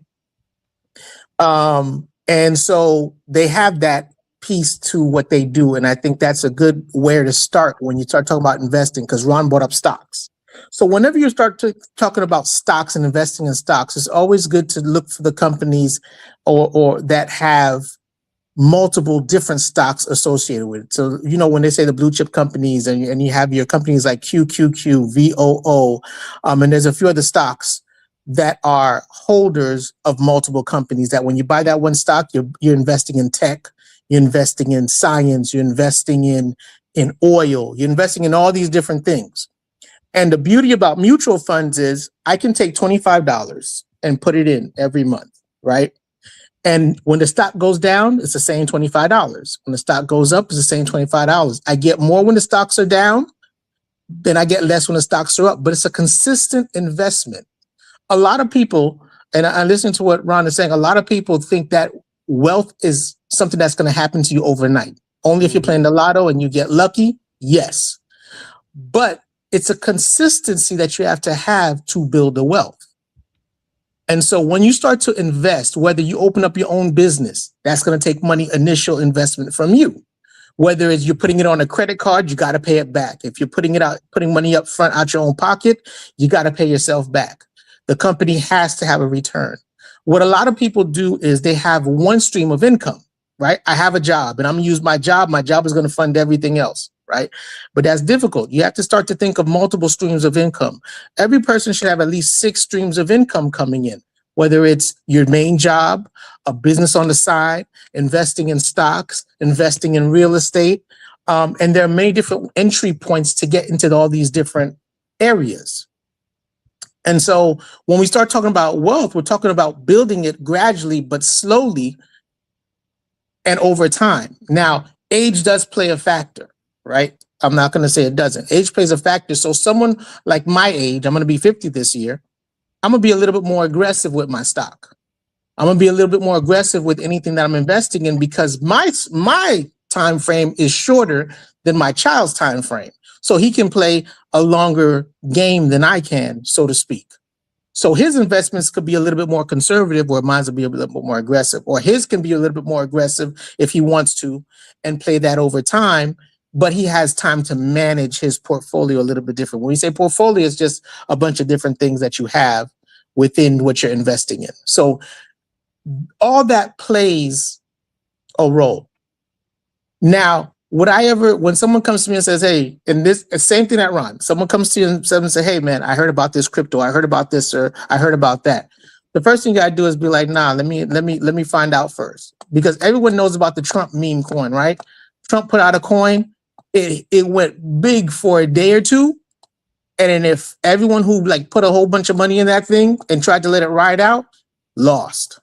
And so they have that piece to what they do. And I think that's a good way to start when you start talking about investing, because Ron brought up stocks. So whenever you start talking about stocks and investing in stocks, it's always good to look for the companies or that have multiple different stocks associated with it. So, you know, when they say the blue chip companies and you have your companies like QQQ, VOO, and there's a few other stocks that are holders of multiple companies that when you buy that one stock, you're investing in tech, you're investing in science, you're investing in oil, you're investing in all these different things. And the beauty about mutual funds is I can take $25 and put it in every month, right? And when the stock goes down, it's the same $25. When the stock goes up, it's the same $25. I get more when the stocks are down, then I get less when the stocks are up, but it's a consistent investment. A lot of people, and I listen to what Ron is saying, a lot of people think that wealth is something that's going to happen to you overnight. Only if you're playing the lotto and you get lucky, yes. But it's a consistency that you have to build the wealth. And so when you start to invest, whether you open up your own business, that's going to take money, initial investment from you. Whether it's you're putting it on a credit card, you got to pay it back. If you're putting money up front out your own pocket, you got to pay yourself back. The company has to have a return. What a lot of people do is they have one stream of income, right? I have a job and I'm going to use my job. My job is going to fund everything else, right? But that's difficult. You have to start to think of multiple streams of income. Every person should have at least 6 streams of income coming in, whether it's your main job, a business on the side, investing in stocks, investing in real estate. And there are many different entry points to get into all these different areas. And so when we start talking about wealth, we're talking about building it gradually, but slowly and over time. Now, age does play a factor, right? I'm not going to say it doesn't. Age plays a factor. So someone like my age, I'm going to be 50 this year, I'm going to be a little bit more aggressive with my stock. I'm going to be a little bit more aggressive with anything that I'm investing in because my time frame is shorter than my child's time frame. So he can play a longer game than I can, so to speak. So his investments could be a little bit more conservative, or mine will be a little bit more aggressive, or his can be a little bit more aggressive if he wants to and play that over time. But he has time to manage his portfolio a little bit different. When we say portfolio, it's just a bunch of different things that you have within what you're investing in. So all that plays a role. Now, when someone comes to me and says, hey, and this same thing that Ron, someone comes to you and says, hey, man, I heard about this crypto. I heard about this, or I heard about that. The first thing you gotta do is be like, nah, let me find out first. Because everyone knows about the Trump meme coin, right? Trump put out a coin, it went big for a day or two. And then if everyone who like put a whole bunch of money in that thing and tried to let it ride out, lost.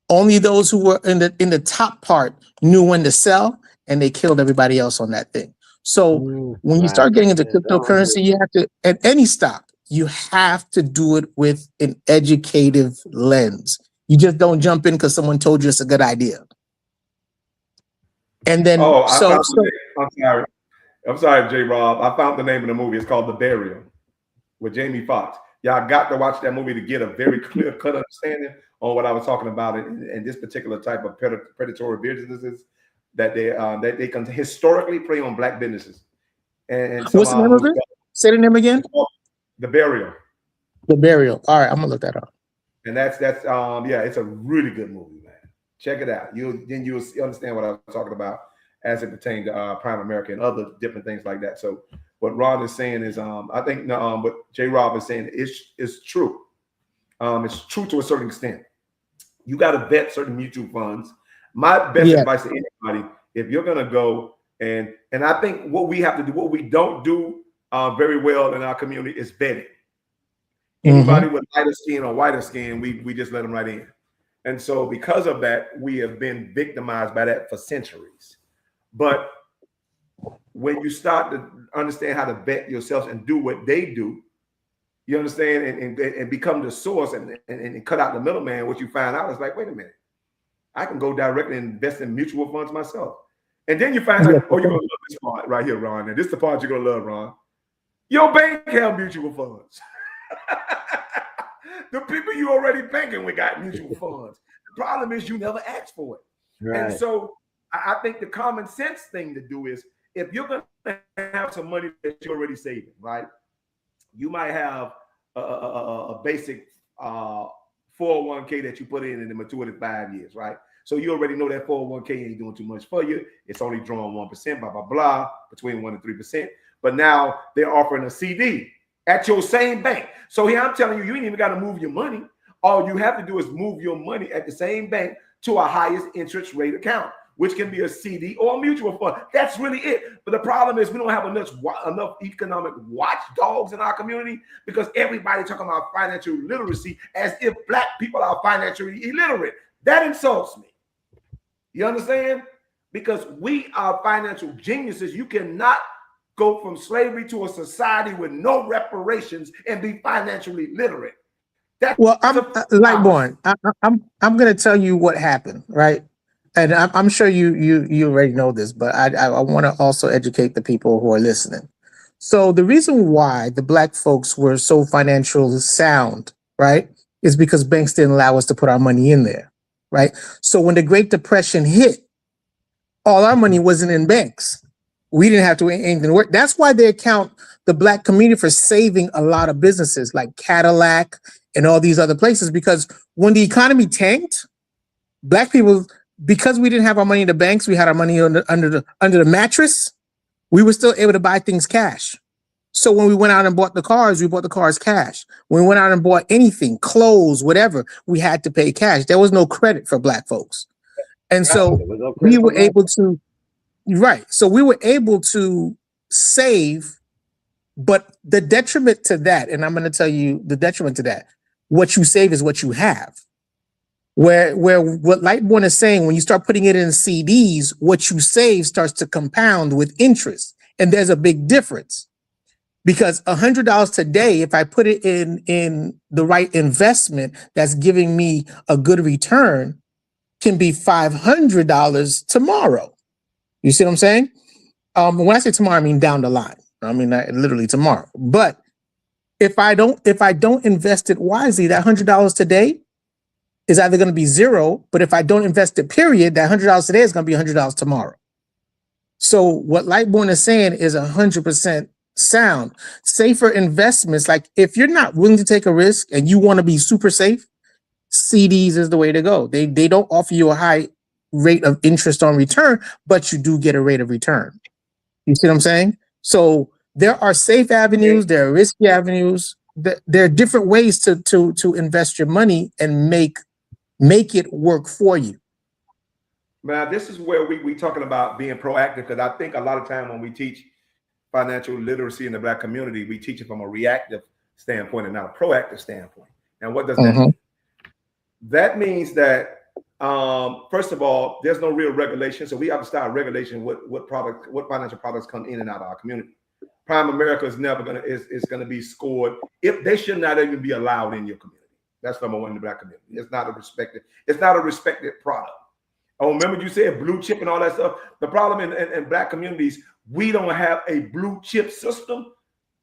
Only those who were in the top part knew when to sell, and they killed everybody else on that thing. So when you start getting into cryptocurrency, you have to, at any stock, you have to do it with an educative lens. You just don't jump in because someone told you it's a good idea. And then, I'm sorry, J. Rob. I found the name of the movie. It's called The Burial with Jamie Foxx. Y'all got to watch that movie to get a very clear-cut understanding on what I was talking about in this particular type of predatory businesses that they can historically prey on Black businesses. And what's the name of it? Say the name again. The Burial. The Burial. All right, I'm gonna look that up. And that's yeah, it's a really good movie, man. Check it out. You'll understand what I was talking about as it pertains to Prime America and other different things like that. So what Ron is saying is, I think what J. Rob is saying is true. It's true to a certain extent. You got to vet certain mutual funds. My best advice to anybody, if you're gonna go and I think what we have to do, what we don't do very well in our community is vetting. Anybody with lighter skin or whiter skin, we just let them right in. And so because of that, we have been victimized by that for centuries. But when you start to understand how to vet yourself and do what they do, you understand, and become the source and cut out the middleman, what you find out is like, wait a minute, I can go directly and invest in mutual funds myself. And then you find out, oh, you're gonna love this part right here, Ron. And this is the part you're gonna love, Ron. Your bank have mutual funds. The people you already banking with got mutual funds. The problem is you never asked for it. Right. And so I think the common sense thing to do is, if you're going to have some money that you're already saving, right? You might have a basic 401k that you put in the maturity of 5 years, right? So you already know that 401k ain't doing too much for you. It's only drawing 1%, blah, blah, blah, between 1% and 3%. But now they're offering a CD at your same bank. So here I'm telling you, you ain't even got to move your money. All you have to do is move your money at the same bank to a highest interest rate account, which can be a CD or a mutual fund. That's really it. But the problem is we don't have enough economic watchdogs in our community, because everybody talking about financial literacy as if Black people are financially illiterate. That insults me. You understand? Because we are financial geniuses. You cannot go from slavery to a society with no reparations and be financially literate. Well, I'm Lightborn. I'm going to tell you what happened, right? And I'm sure you already know this, but I want to also educate the people who are listening. So the reason why the Black folks were so financially sound, right, is because banks didn't allow us to put our money in there, right? So when the Great Depression hit, all our money wasn't in banks. We didn't have to do anything work. That's why they account the Black community for saving a lot of businesses like Cadillac and all these other places, because when the economy tanked, Black people, because we didn't have our money in the banks, we had our money under the mattress, we were still able to buy things cash. So when we went out and bought the cars, we bought the cars cash. When we went out and bought anything, clothes, whatever, we had to pay cash. There was no credit for Black folks. And so we were able to, right. So we were able to save, but the detriment to that, and I'm going to tell you the detriment to that, what you save is what you have. Where what Lightborn is saying, when you start putting it in CDs, what you save starts to compound with interest. And there's a big difference, because $100 today, if I put it in the right investment that's giving me a good return, can be $500 tomorrow. You see what I'm saying? When I say tomorrow, I mean down the line. I mean literally tomorrow. But if I don't invest it wisely, that $100 today is either going to be zero. But if I don't invest it, period, that $100 today is going to be $100 tomorrow. So what Lightborn is saying is 100% sound. Safer investments, like if you're not willing to take a risk and you want to be super safe, CDs is the way to go. They don't offer you a high rate of interest on return, but you do get a rate of return. You see what I'm saying? So there are safe avenues, there are risky avenues. There are different ways to invest your money and make it work for you. Now, this is where we talking about being proactive, because I think a lot of time when we teach financial literacy in the Black community, we teach it from a reactive standpoint and not a proactive standpoint. And what does that mean? That means that first of all, there's no real regulation, so we have to start regulation what financial products come in and out of our community. Prime America is never gonna be scored. If they should not even be allowed in your community. That's number one in the Black community. It's not a respected product. Oh, remember you said blue chip and all that stuff? The problem in Black communities, we don't have a blue chip system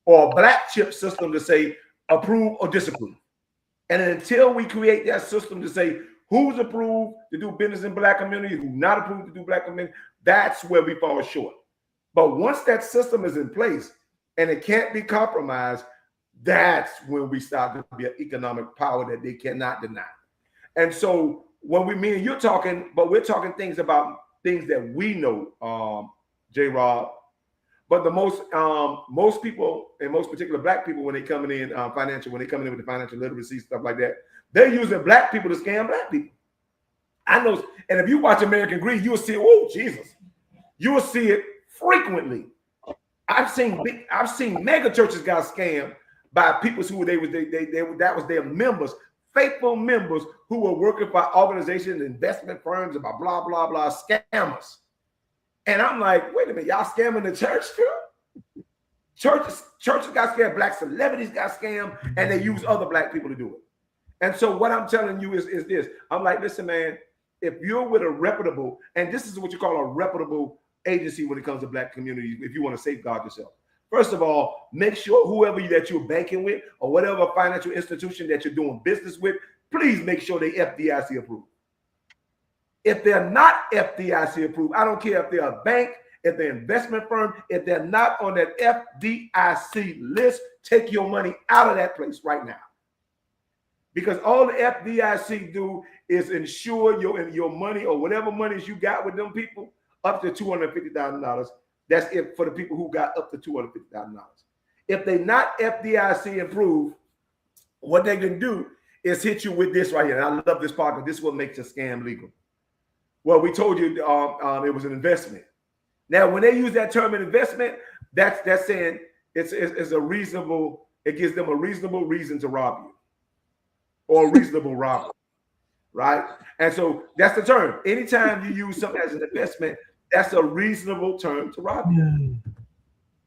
or a black chip system to say approve or disapprove. And until we create that system to say who's approved to do business in Black community, who's not approved to do Black community, that's where we fall short. But once that system is in place and it can't be compromised, that's when we start to be an economic power that they cannot deny. And so when me and you're talking, but we're talking things about things that we know, J-Rob. But the most people, and most particular Black people, when they coming in when they coming in with the financial literacy stuff like that, they're using Black people to scam Black people. I know, and if you watch American Greed, you will see, oh Jesus, you will see it frequently. I've seen mega churches got scammed by people who that was their members, faithful members who were working for organizations, investment firms, and blah blah blah scammers. And I'm like, wait a minute, y'all scamming the church too? Churches got scammed, Black celebrities got scammed, and they use other Black people to do it. And so what I'm telling you is this. I'm like, listen, man, if you're with a reputable, and this is what you call a reputable agency when it comes to Black communities, if you want to safeguard yourself. First of all, make sure whoever that you're banking with or whatever financial institution that you're doing business with, please make sure they FDIC approved. If they're not FDIC approved, I don't care if they're a bank, if they're an investment firm, if they're not on that FDIC list, take your money out of that place right now. Because all the FDIC do is insure your money or whatever monies you got with them people up to $250,000. That's it for the people who got up to $250,000. If they not FDIC approved, what they can do is hit you with this right here. And I love this part because this is what makes a scam legal. Well, we told you it was an investment. Now, when they use that term investment, that's saying it's a reasonable. It gives them a reasonable reason to rob you, or a reasonable robbery, right? And so that's the term. Anytime you use something as an investment, that's a reasonable term to rob you,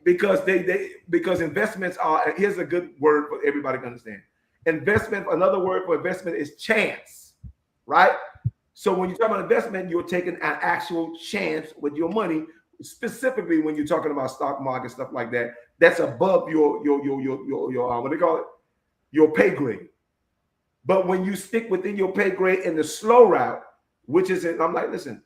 because because investments are. Here's a good word for everybody to understand. Investment. Another word for investment is chance, right? So when you talk about investment, you're taking an actual chance with your money. Specifically, when you're talking about stock market stuff like that, that's above your what do they call it? Your pay grade. But when you stick within your pay grade in the slow route, which is, I'm like, listen,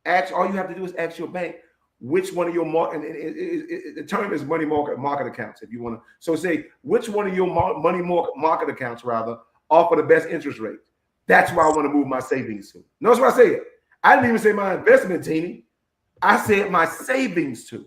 all you have to do is ask your bank which one of your the term is money market accounts, if you want to. So say which one of your money market accounts rather offer the best interest rate. That's where I want to move my savings to. Notice what I said. I didn't even say my investment, Teeny. I said my savings to.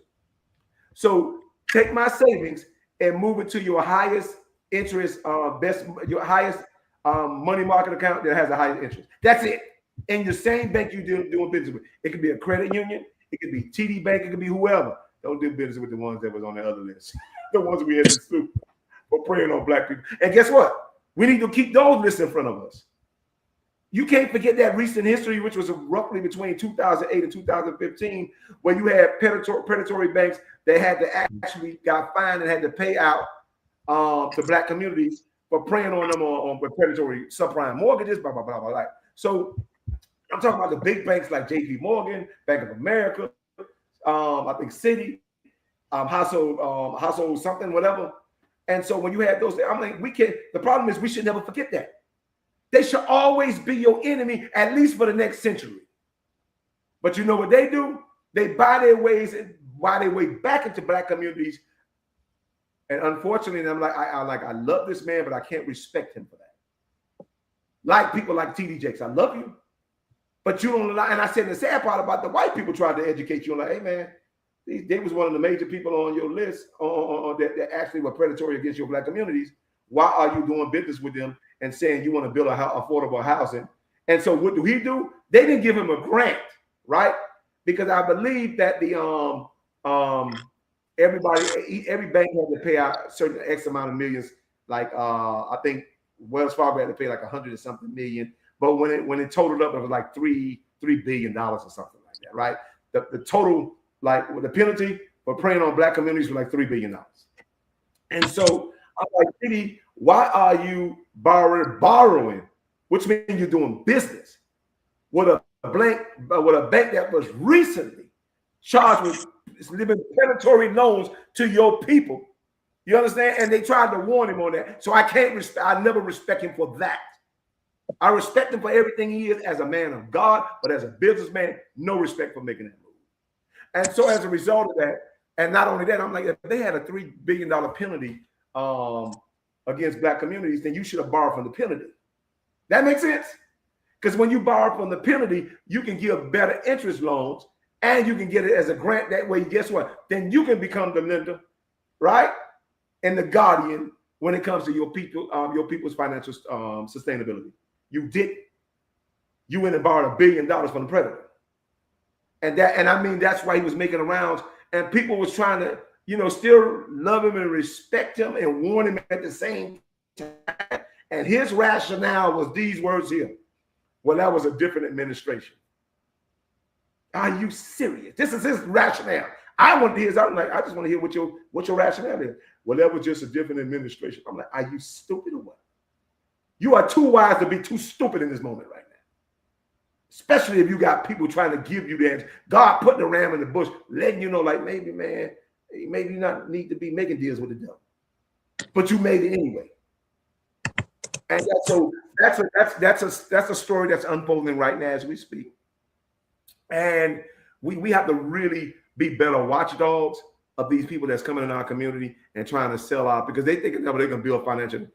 So take my savings and move it to your highest interest, your highest money market account that has the highest interest. That's it. In the same bank you're doing business with. It could be a credit union. It could be TD Bank. It could be whoever. Don't do business with the ones that was on the other list. The ones we had to sue for preying on Black people. And guess what? We need to keep those lists in front of us. You can't forget that recent history, which was roughly between 2008 and 2015, where you had predatory banks that had to actually got fined and had to pay out to Black communities for preying on them on predatory subprime mortgages, blah, blah, blah, blah, blah. So I'm talking about the big banks like JP Morgan, Bank of America, I think Citi, household something, whatever. And so when you have those, I'm like, the problem is we should never forget that. They should always be your enemy, at least for the next century. But you know what they do? They buy their way back into Black communities. And unfortunately, I'm like, I love this man, but I can't respect him for that. Like people like TD Jakes, I love you, but you don't allow. And I said the sad part about the white people tried to educate you. I'm like, hey man, they was one of the major people on your list that actually were predatory against your Black communities. Why are you doing business with them and saying you want to build affordable housing? And so what do? They didn't give him a grant. right? Because I believe that the every bank had to pay out a certain X amount of millions. Like I think Wells Fargo had to pay like 100 or something million, but when it totaled up, it was like $3 billion or something like that, right? The total, like with the penalty for preying on black communities was like $3 billion. And so I'm like, Diddy, why are you borrowing, which means you're doing business with a bank that was recently charged with living predatory loans to your people? You understand? And they tried to warn him on that. So I never respect him for that. I respect him for everything he is as a man of God, but as a businessman, no respect for making that move. And so as a result of that, and not only that, I'm like, if they had a $3 billion penalty against black communities, then you should have borrowed from the penalty. That makes sense? Because when you borrow from the penalty, you can give better interest loans and you can get it as a grant. That way, guess what? Then you can become the lender, right? And the guardian when it comes to your people's financial sustainability. You did. You went and borrowed $1 billion from the predator. And I mean, that's why he was making the rounds. And people was trying to, still love him and respect him and warn him at the same time. And his rationale was these words here. Well, that was a different administration. Are you serious? This is his rationale. I want to hear. I'm like, I just want to hear what your rationale is. Well, that was just a different administration. I'm like, are you stupid or what? You are too wise to be too stupid in this moment right now. Especially if you got people trying to give you the answer. God putting the ram in the bush, letting you know, like, maybe, man, maybe you not need to be making deals with the devil. But you made it anyway. And that's a story that's unfolding right now as we speak. And we have to really be better watchdogs of these people that's coming in our community and trying to sell out because they think they're going to build financial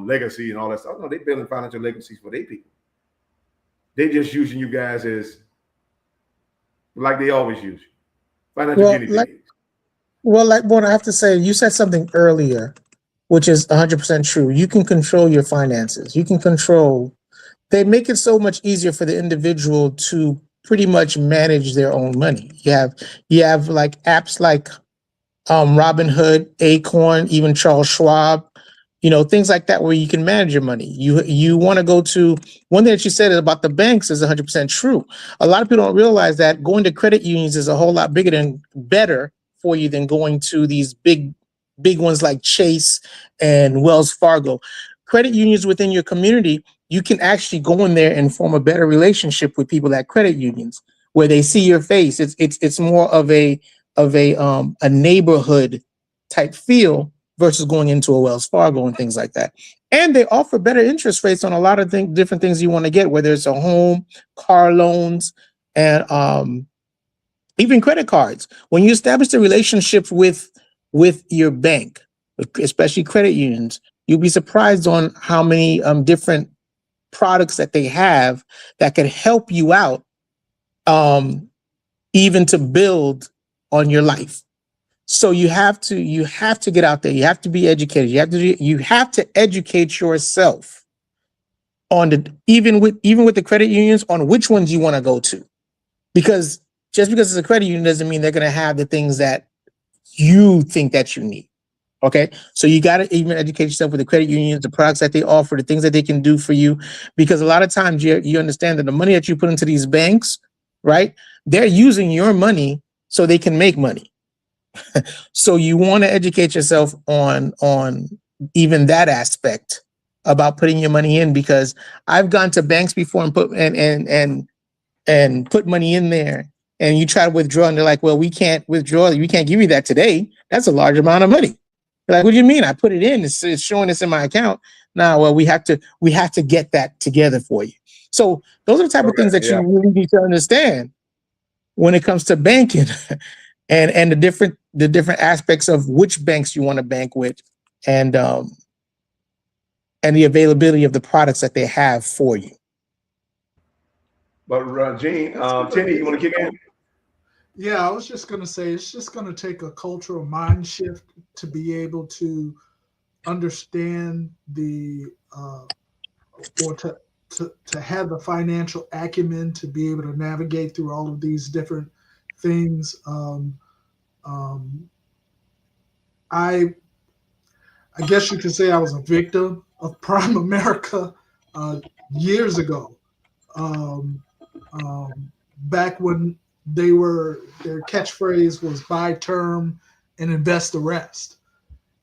legacy and all that stuff. No, they're building financial legacies for their people. They're just using you guys as like they always use you. Financial guinea pigs. I have to say, you said something earlier, which is 100% true. You can control your finances. You can control. They make it so much easier for the individual to pretty much manage their own money. You have like apps like Robinhood, Acorn, even Charles Schwab, things like that where you can manage your money. You want to go to one thing that you said about the banks is 100% true. A lot of people don't realize that going to credit unions is a whole lot better for you than going to these big ones like Chase and Wells Fargo. Credit unions within your community, you can actually go in there and form a better relationship with people at credit unions where they see your face. It's more of a neighborhood type feel versus going into a Wells Fargo and things like that. And they offer better interest rates on a lot of different things you want to get, whether it's a home, car loans, and even credit cards. When you establish a relationship with your bank, especially credit unions, you'll be surprised on how many different products that they have that can help you out, even to build on your life. So you have to get out there. You have to be educated. You have to educate yourself on even with the credit unions on which ones you want to go to, because just because it's a credit union doesn't mean they're going to have the things that you think that you need. Okay, so you got to even educate yourself with the credit unions, the products that they offer, the things that they can do for you, because a lot of times you understand that the money that you put into these banks, right? They're using your money so they can make money. So you want to educate yourself on even that aspect about putting your money in, because I've gone to banks before and put and put money in there, and you try to withdraw and they're like, well, we can't withdraw. We can't give you that today. That's a large amount of money. They're like, what do you mean? I put it in. It's showing it's in my account. Now, well, we have to get that together for you. So those are the type of things that you really need to understand when it comes to banking and the different aspects of which banks you want to bank with, and the availability of the products that they have for you. But Gene, Timmy, you want to kick in? Yeah, I was just going to say, it's just going to take a cultural mind shift to be able to understand or to to have the financial acumen to be able to navigate through all of these different things. I guess you could say I was a victim of Prime America years ago. Back when their catchphrase was buy term and invest the rest.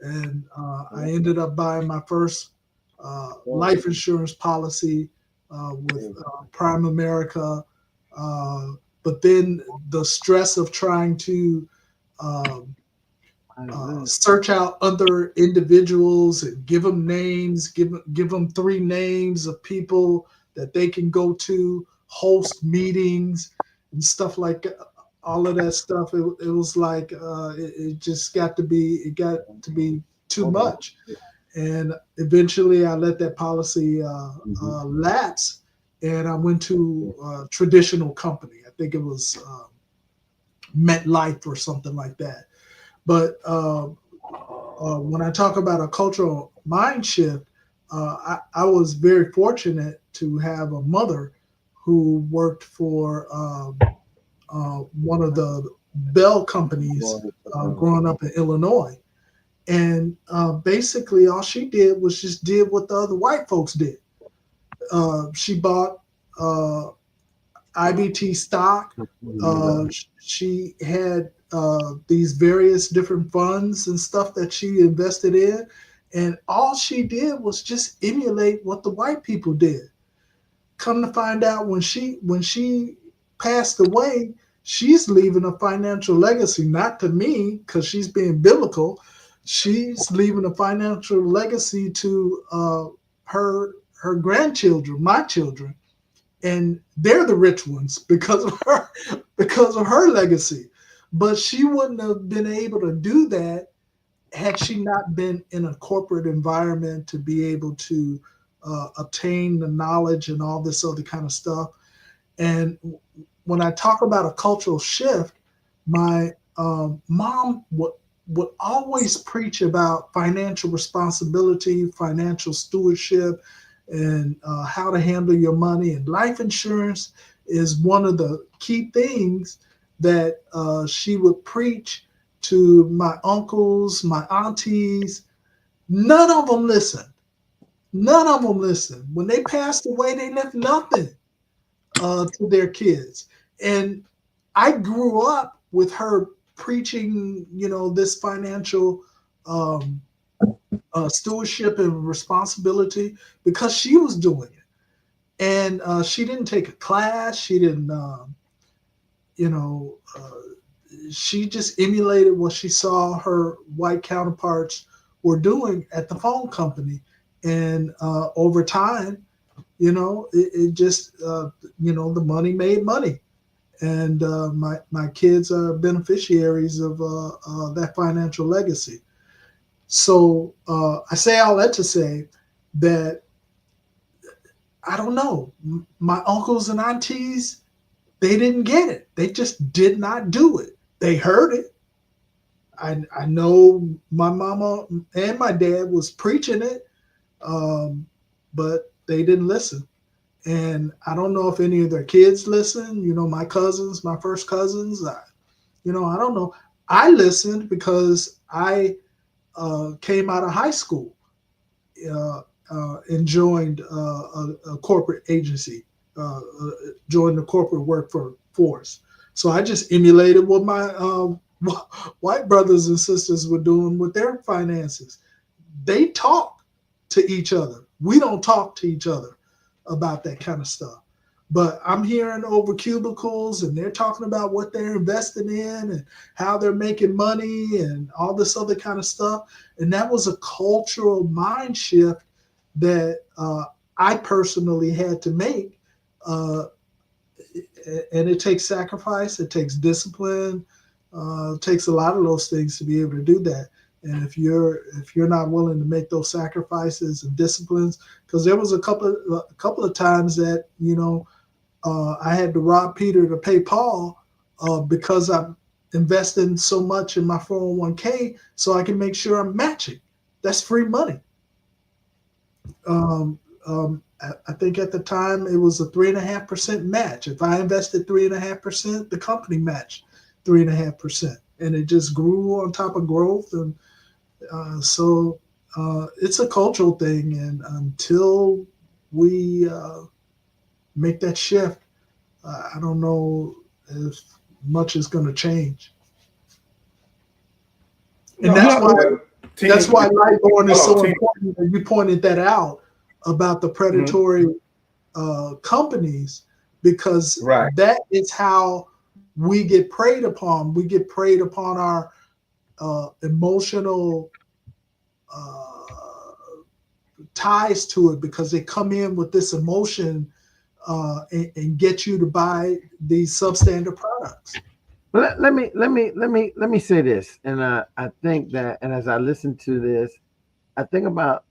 And I ended up buying my first life insurance policy with Prime America. But then the stress of trying to search out other individuals and give them names, give them 3 names of people that they can go to, host meetings and stuff like all of that stuff. It was like it just got to be too much, and eventually I let that policy lapse, and I went to a traditional company. I think it was MetLife or something like that. But when I talk about a cultural mind shift, I was very fortunate to have a mother who worked for one of the Bell companies growing up in Illinois. And basically all she did was just did what the other white folks did. She bought IBT stock. She had these various different funds and stuff that she invested in. And all she did was just emulate what the white people did. Come to find out, when she passed away, she's leaving a financial legacy, not to me, because she's being biblical. She's leaving a financial legacy to her grandchildren, my children, and they're the rich ones because of her legacy. But she wouldn't have been able to do that had she not been in a corporate environment to be able to obtain the knowledge and all this other kind of stuff. And when I talk about a cultural shift, my mom would always preach about financial responsibility, financial stewardship, and how to handle your money. And life insurance is one of the key things that she would preach to my uncles, my aunties. None of them listened. None of them listened. When they passed away, they left nothing to their kids. And I grew up with her preaching, this financial stewardship and responsibility because she was doing it. And she didn't take a class. She didn't, she just emulated what she saw her white counterparts were doing at the phone company. And over time, it just, the money made money. And my kids are beneficiaries of that financial legacy. So I say all that to say that, I don't know, my uncles and aunties, they didn't get it. They just did not do it. They heard it. I know my mama and my dad was preaching it, but they didn't listen. And I don't know if any of their kids listen. My cousins, my first cousins, I don't know. I listened because I came out of high school and joined a corporate agency, joined the corporate workforce. So I just emulated what my white brothers and sisters were doing with their finances. They talk to each other. We don't talk to each other about that kind of stuff. But I'm hearing over cubicles, and they're talking about what they're investing in and how they're making money and all this other kind of stuff. And that was a cultural mind shift that I personally had to make. And it takes sacrifice, it takes discipline, it takes a lot of those things to be able to do that. And if you're not willing to make those sacrifices and disciplines, because there was a couple of times that I had to rob Peter to pay Paul because I'm investing so much in my 401k so I can make sure I'm matching. That's free money. I think at the time it was a 3.5% match. If I invested 3.5%, the company matched 3.5%, and it just grew on top of growth. And so it's a cultural thing, and until we make that shift, I don't know if much is going to change. And that's why Lightborn is so important. And you pointed that out about the predatory companies, because that is how we get preyed upon. We get preyed upon our emotional ties to it, because they come in with this emotion and get you to buy these substandard products. Let me say this, and I think that, and as I listen to this, I think about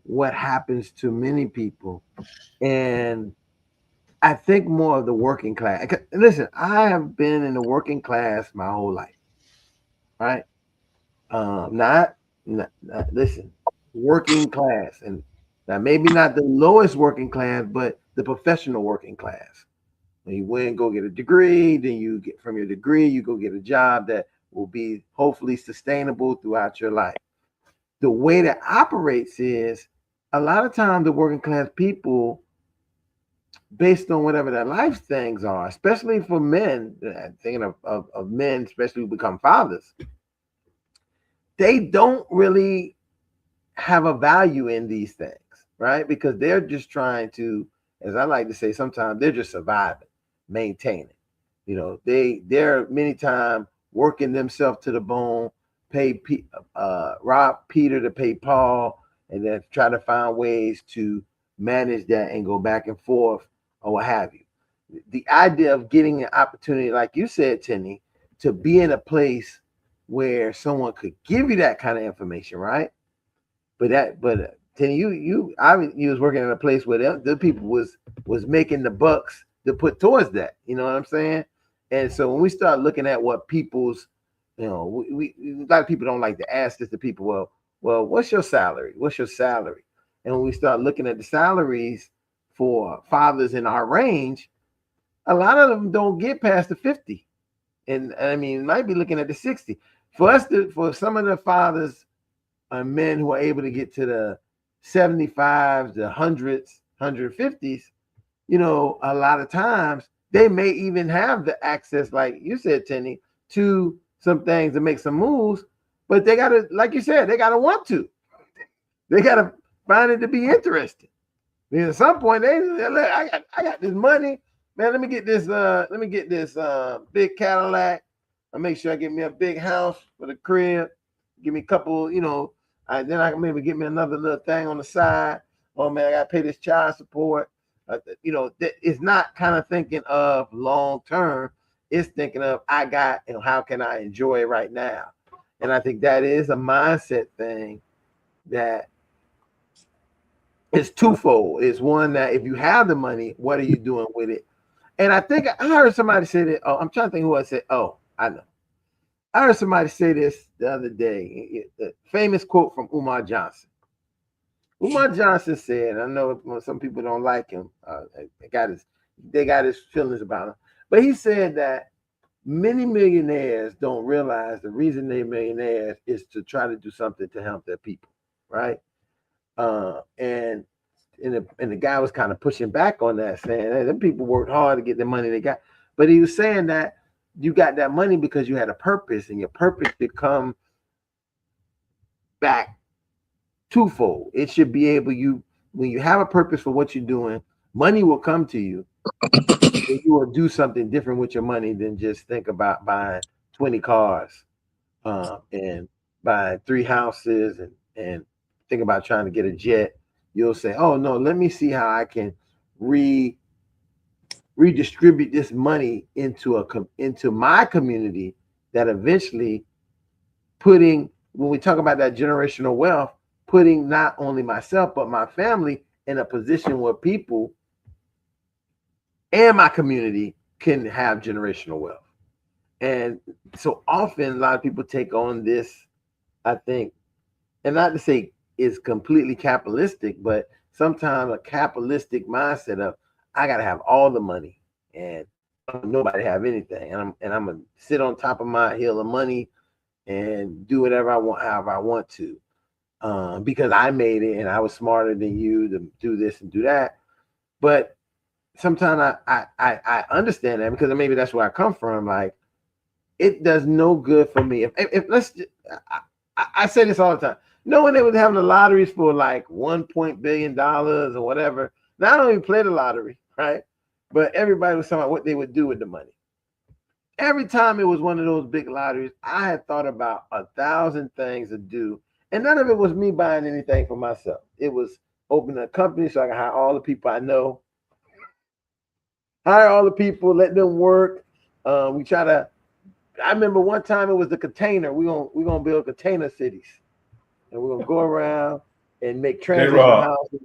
what happens to many people, and I think more of the working class. Listen, I have been in the working class my whole life, right? Not listen, working class, and now maybe not the lowest working class, but the professional working class. When you went and go get a degree, then you get from your degree, you go get a job that will be hopefully sustainable throughout your life. The way that operates is a lot of times the working class people, based on whatever their life things are, especially for men, thinking of men, especially who become fathers, they don't really have a value in these things, right? Because they're just trying to, as I like to say, sometimes they're just surviving, maintaining. They're many times working themselves to the bone, rob Peter to pay Paul, and then try to find ways to manage that and go back and forth or what have you. The idea of getting an opportunity, like you said, Tenny, to be in a place where someone could give you that kind of information, right? But Tenny, you was working in a place where the people was making the bucks to put towards that. You know what I'm saying? And so when we start looking at what people's, we a lot of people don't like to ask this to people. Well, what's your salary? What's your salary? And when we start looking at the salaries for fathers in our range, a lot of them don't get past the 50. And I mean, might be looking at the 60. For some of the fathers and men who are able to get to the 75s, the 100s, 150s, a lot of times they may even have the access, like you said, Tenny, to some things to make some moves, but they gotta, like you said, they gotta want to. They gotta find it to be interesting. Then at some point, I got this money, man. Let me get this big Cadillac. I'll make sure I get me a big house for the crib. Give me a couple, then I can maybe get me another little thing on the side. Oh man, I gotta pay this child support. It's not kind of thinking of long term. It's thinking of how can I enjoy it right now? And I think that is a mindset thing that is twofold. It's one that if you have the money, what are you doing with it? And I think I heard somebody say that. Oh, I'm trying to think who I said. Oh, I know. I heard somebody say this the other day. The famous quote from Umar Johnson. Umar Johnson said, I know some people don't like him. They got his feelings about him. But he said that many millionaires don't realize the reason they're millionaires is to try to do something to help their people, right? And the guy was kind of pushing back on that, saying, hey, them people worked hard to get the money they got. But he was saying that you got that money because you had a purpose, and your purpose should come back twofold. It should be able, when you have a purpose for what you're doing, money will come to you. And you will do something different with your money than just think about buying 20 cars and buying 3 houses and think about trying to get a jet. You'll say, oh no, let me see how I can redistribute this money into my community, that eventually when we talk about that generational wealth, putting not only myself but my family in a position where people and my community can have generational wealth. And so often a lot of people take on this, I think, and not to say it's completely capitalistic, but sometimes a capitalistic mindset of I gotta have all the money and nobody have anything, and I'm gonna sit on top of my hill of money and do whatever I want, however I want to, because I made it and I was smarter than you to do this and do that. But sometimes I understand that because maybe that's where I come from. Like, it does no good for me if let's. I say this all the time. Knowing they was having the lotteries for like $1 billion or whatever. Now I don't even play the lottery, right? But everybody was talking about what they would do with the money. Every time it was one of those big lotteries, I had thought about 1,000 things to do, and none of it was me buying anything for myself. It was opening a company so I can hire all the people I know, hire all the people, let them work. We try to. I remember one time it was the container. We're gonna build container cities, and we're gonna go around and make transition houses.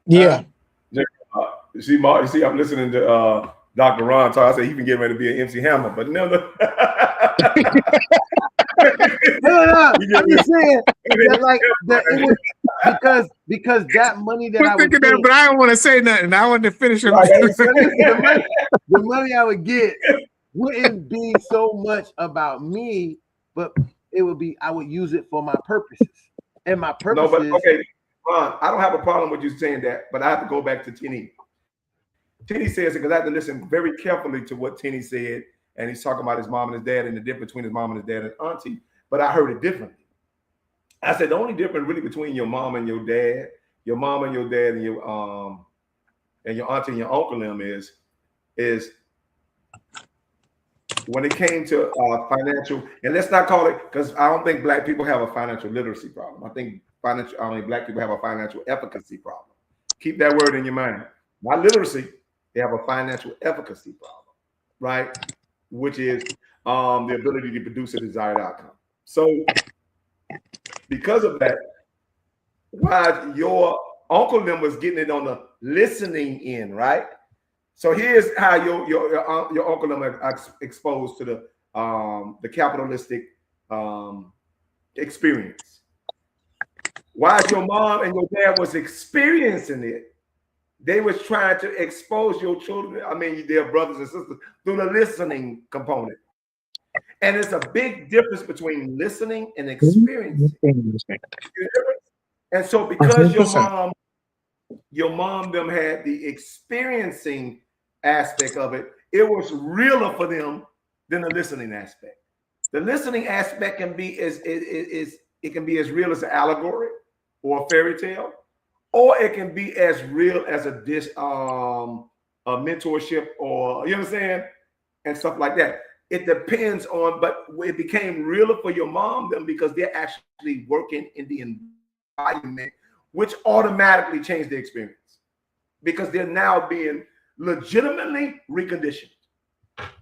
Yeah. You see, Mark. You see, I'm listening to Dr. Ron talk. I said he been getting ready to be an MC Hammer, but no. No, I'm just saying that, like, that it was because that money that I was thinking that, but I don't want to say nothing. I want to finish it. The money I would get wouldn't be so much about me, but it would be I would use it for my purposes. And my purposes. No, but okay, Ron, I don't have a problem with you saying that, but I have to go back to Tenny. Tenny says it because I have to listen very carefully to what Tenny said, and he's talking about his mom and his dad and the difference between his mom and his dad and auntie. But I heard it differently. I said the only difference really between your mom and your dad, your mom and your dad, and your auntie and your uncle them is when it came to financial, and let's not call it, because I don't think black people have a financial literacy problem. I think black people have a financial efficacy problem. Keep that word in your mind. Not literacy, they have a financial efficacy problem, right? Which is the ability to produce a desired outcome. So because of that, while your uncle them was getting it on the listening end, right? So here's how your uncle them are exposed to the capitalistic experience. While your mom and your dad was experiencing it, they was trying to expose your children, their brothers and sisters, through the listening component. And it's a big difference between listening and experiencing. And so because your mom them had the experiencing aspect of it, it was realer for them than the listening aspect. The listening aspect can be as real as an allegory or a fairy tale, or it can be as real as a mentorship, or you understand, and stuff like that. It depends on, but it became realer for your mom them because they're actually working in the environment, which automatically changed the experience because they're now being legitimately reconditioned.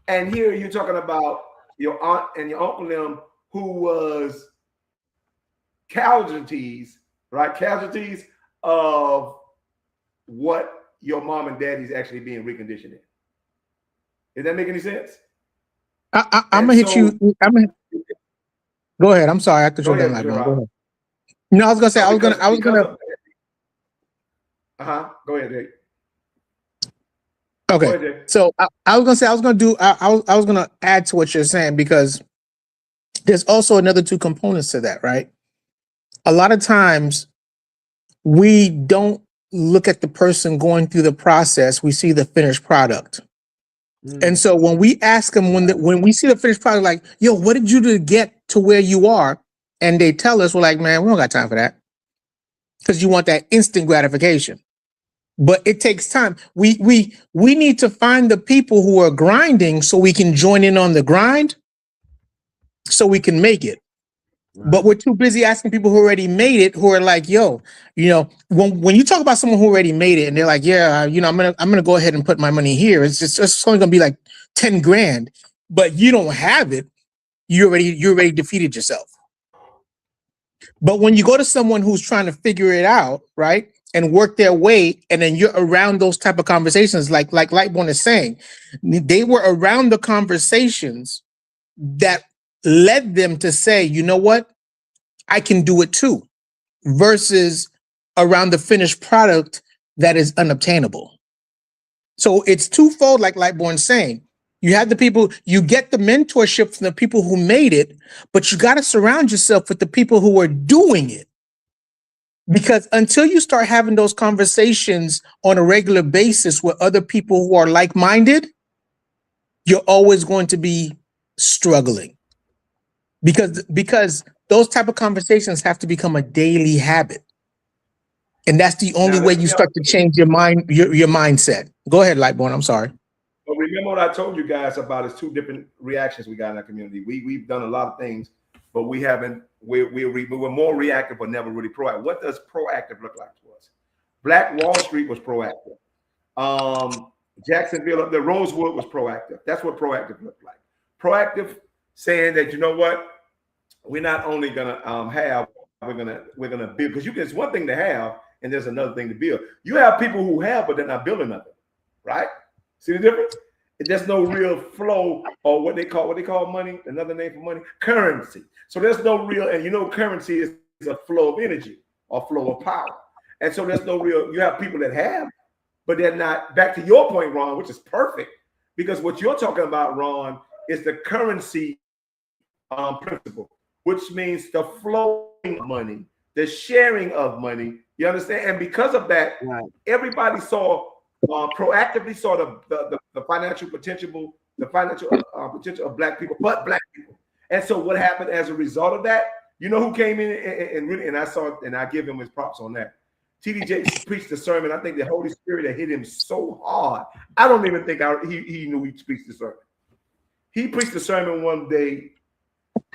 And here you're talking about your aunt and your uncle them who was casualties, right? Casualties of what your mom and daddy's actually being reconditioned in. Does that make any sense? I'm gonna hit you. Go ahead. I'm sorry. I could go ahead. Go ahead. No, I was gonna say I was gonna. Go ahead, Dave. Okay. Go ahead, Dave. So I was gonna say I was gonna add to what you're saying because there's also another two components to that, right? A lot of times we don't look at the person going through the process. We see the finished product. And so when we ask them, when we see the finished product, like, yo, what did you do to get to where you are? And they tell us, we're like, man, we don't got time for that. Because you want that instant gratification. But it takes time. We need to find the people who are grinding so we can join in on the grind so we can make it. Right. But we're too busy asking people who already made it, who are like, yo, when you talk about someone who already made it and they're like, yeah, I'm gonna go ahead and put my money here. It's only gonna be like 10 grand, but you don't have it. You already defeated yourself. But when you go to someone who's trying to figure it out, right, and work their way, and then you're around those type of conversations, like Lightborn is saying, they were around the conversations that led them to say, you know what, I can do it too, versus around the finished product that is unobtainable. So it's twofold, like Lightborn's saying. You have the people, you get the mentorship from the people who made it, but you got to surround yourself with the people who are doing it. Because until you start having those conversations on a regular basis with other people who are like-minded, you're always going to be struggling. Because those type of conversations have to become a daily habit. And that's the only way you start to change your mind, your mindset. Go ahead, Lightborn. I'm sorry. But remember what I told you guys about is 2 different reactions we got in our community. We've done a lot of things, but we haven't. We were more reactive, but never really proactive. What does proactive look like to us? Black Wall Street was proactive. Jacksonville up there, Rosewood was proactive. That's what proactive looked like. Proactive, saying that, you know what, we're not only gonna have, we're gonna build, because it's one thing to have, and there's another thing to build. You have people who have, but they're not building nothing, right? See the difference? There's no real flow, or what they call money, another name for money, currency. So there's no real, and you know, currency is a flow of energy or flow of power. And so there's no real, you have people that have, but they're not, back to your point, Ron, which is perfect, because what you're talking about, Ron, is the currency principle, which means the flowing of money, the sharing of money. You understand? And because of that, right, everybody saw, proactively saw the financial potential, potential of Black people, but Black people. And so what happened as a result of that? You know who came in and really, and I saw, and I give him his props on that. TD preached the sermon. I think the Holy Spirit had hit him so hard. I don't even think he knew he preached the sermon. He preached the sermon one day.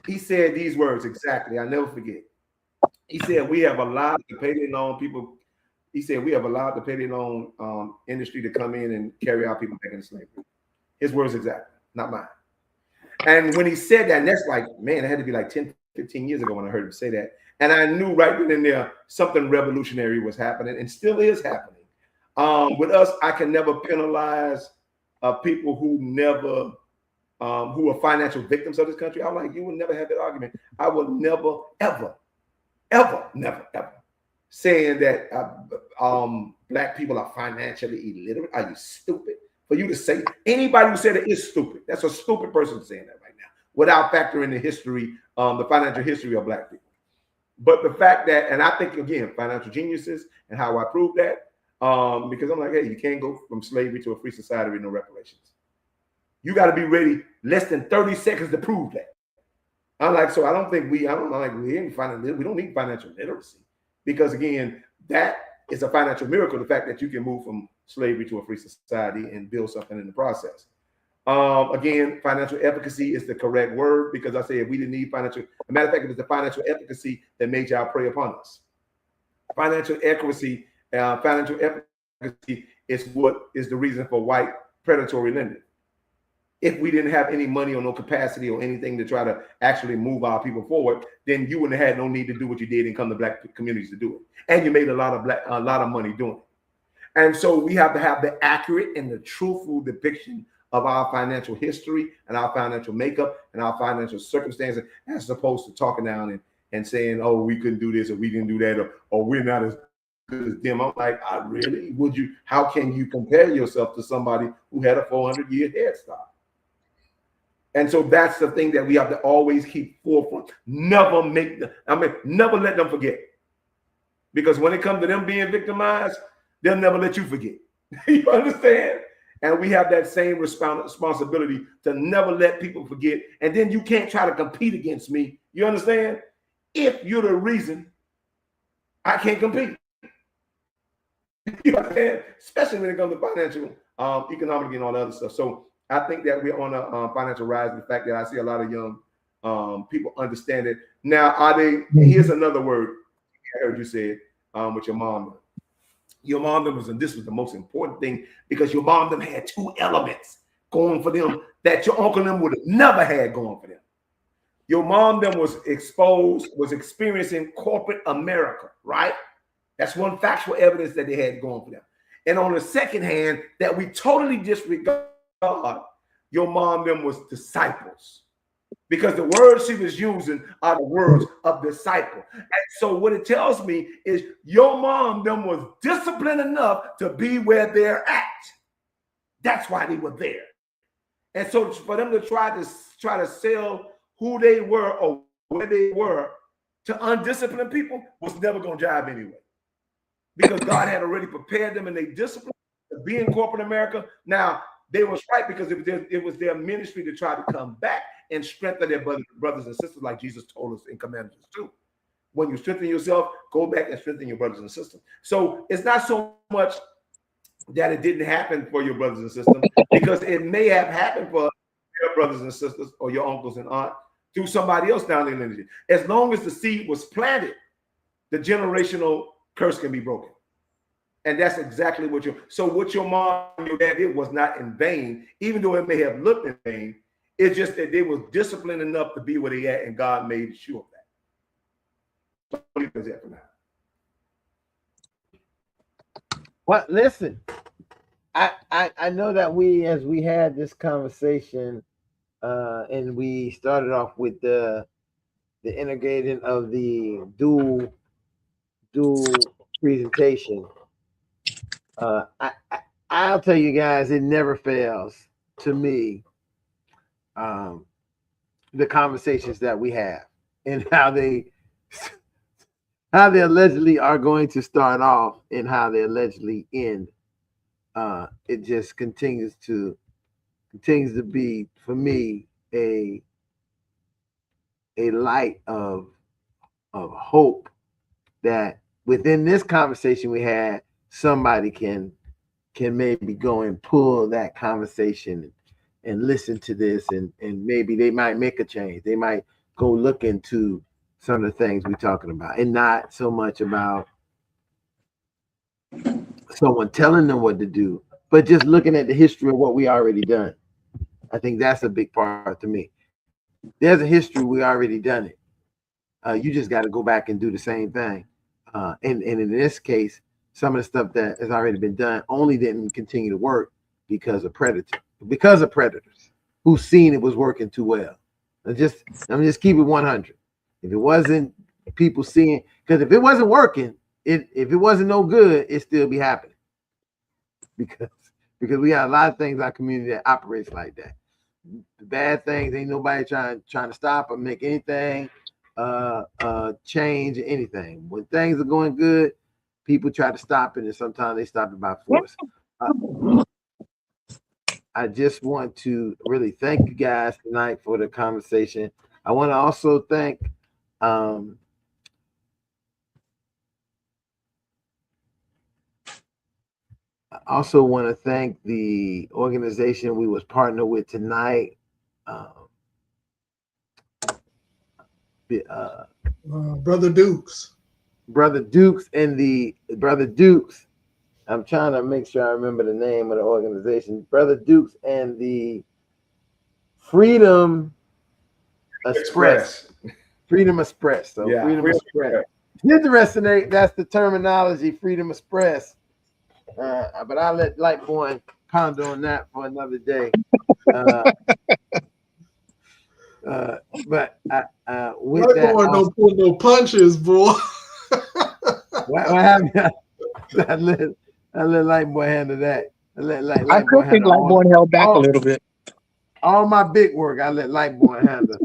He said these words exactly. I never forget. He said, we have allowed the payday loan people. He said, we have allowed the payday loan industry to come in and carry our people back into slavery. His words exactly, not mine. And when he said that, and that's like, man, it had to be like 10, 15 years ago when I heard him say that. And I knew right then and there something revolutionary was happening and still is happening. With us, I can never penalize people who never, who are financial victims of this country. I'm like, you will never have that argument. I will never, ever, ever, never, ever saying that Black people are financially illiterate. Are you stupid? For you to say, anybody who said it is stupid. That's a stupid person saying that right now, without factoring the history, the financial history of Black people. But the fact that, and I think, again, financial geniuses and how I prove that, because I'm like, hey, you can't go from slavery to a free society with no reparations. You got to be ready less than 30 seconds to prove that. I'm like, so I don't think we don't need financial literacy, because again, that is a financial miracle. The fact that you can move from slavery to a free society and build something in the process. Again, financial efficacy is the correct word, because I say if we didn't need financial, as a matter of fact, it was the financial efficacy that made y'all prey upon us. Financial efficacy is what is the reason for white predatory lending. If we didn't have any money or no capacity or anything to try to actually move our people forward, then you wouldn't have had no need to do what you did and come to Black communities to do it. And you made a lot of money doing it. And so we have to have the accurate and the truthful depiction of our financial history and our financial makeup and our financial circumstances, as opposed to talking down and saying, oh, we couldn't do this or we didn't do that, or we're not as good as them. I'm like, would you, how can you compare yourself to somebody who had a 400-year head start? And so that's the thing that we have to always keep forefront. Never let them forget. Because when it comes to them being victimized, they'll never let you forget. You understand? And we have that same responsibility to never let people forget. And then you can't try to compete against me. You understand? If you're the reason I can't compete. You understand? Especially when it comes to financial, economic, and all the other stuff. So I think that we're on a financial rise. The fact that I see a lot of young people understand it. Now, here's another word I heard you say with your mom. Your mom and this was the most important thing, because your mom had 2 elements going for them that your uncle would have never had going for them. Your mom was experiencing corporate America, right? That's one factual evidence that they had going for them. And on the second hand, that we totally disregard, your mom was disciples. because the words she was using are the words of disciple. And so what it tells me is your mom them was disciplined enough to be where they're at. That's why they were there. And so for them to try to sell who they were or where they were to undisciplined people was never going to jive anyway. Because God had already prepared them and they disciplined to be in corporate America. Now, they was right because it was their ministry to try to come back and strengthen their brothers and sisters like Jesus told us and commanded us to. When you strengthen yourself, go back and strengthen your brothers and sisters. So it's not so much that it didn't happen for your brothers and sisters, because it may have happened for your brothers and sisters or your uncles and aunts through somebody else down the lineage. As long as the seed was planted, the generational curse can be broken. And that's exactly what what your mom and your dad did was not in vain, even though it may have looked in vain. It's just that they were disciplined enough to be where they at, and God made sure of that. So leave that for now. Well, listen, I know that as we had this conversation, and we started off with the integrating of the dual presentation. I'll tell you guys, it never fails to me. The conversations that we have and how they allegedly are going to start off and how they allegedly end. It just continues to be, for me, a light of hope that within this conversation we had, somebody can maybe go and pull that conversation and listen to this, and maybe they might make a change. They might go look into some of the things we're talking about, and not so much about someone telling them what to do, but just looking at the history of what we already done. I think that's a big part to me. There's a history, we already done it. You just got to go back and do the same thing. And in this case, some of the stuff that has already been done only didn't continue to work because of predators who seen it was working too well. I'm just keep it 100. If it wasn't people seeing, because if it wasn't working, if it wasn't no good, it'd still be happening. Because we got a lot of things in our community that operates like that. The bad things, ain't nobody trying to stop or make anything change or anything. When things are going good, people try to stop it, and sometimes they stop it by force. I just want to really thank you guys tonight for the conversation. I want to also thank the organization we was partnered with tonight. Brother Dukes. Brother Dukes. I'm trying to make sure I remember the name of the organization. Brother Dukes and the Freedom Express. Freedom Express. So yeah, Freedom Express. Interesting. That's the terminology, Freedom Express. But I'll let Lightborn ponder on that for another day. But with Lightborn don't pull no punches, boy. what happened? I let Lightborn handle that. I could think Lightborn held back a little bit. All my big work, I let Lightborn handle.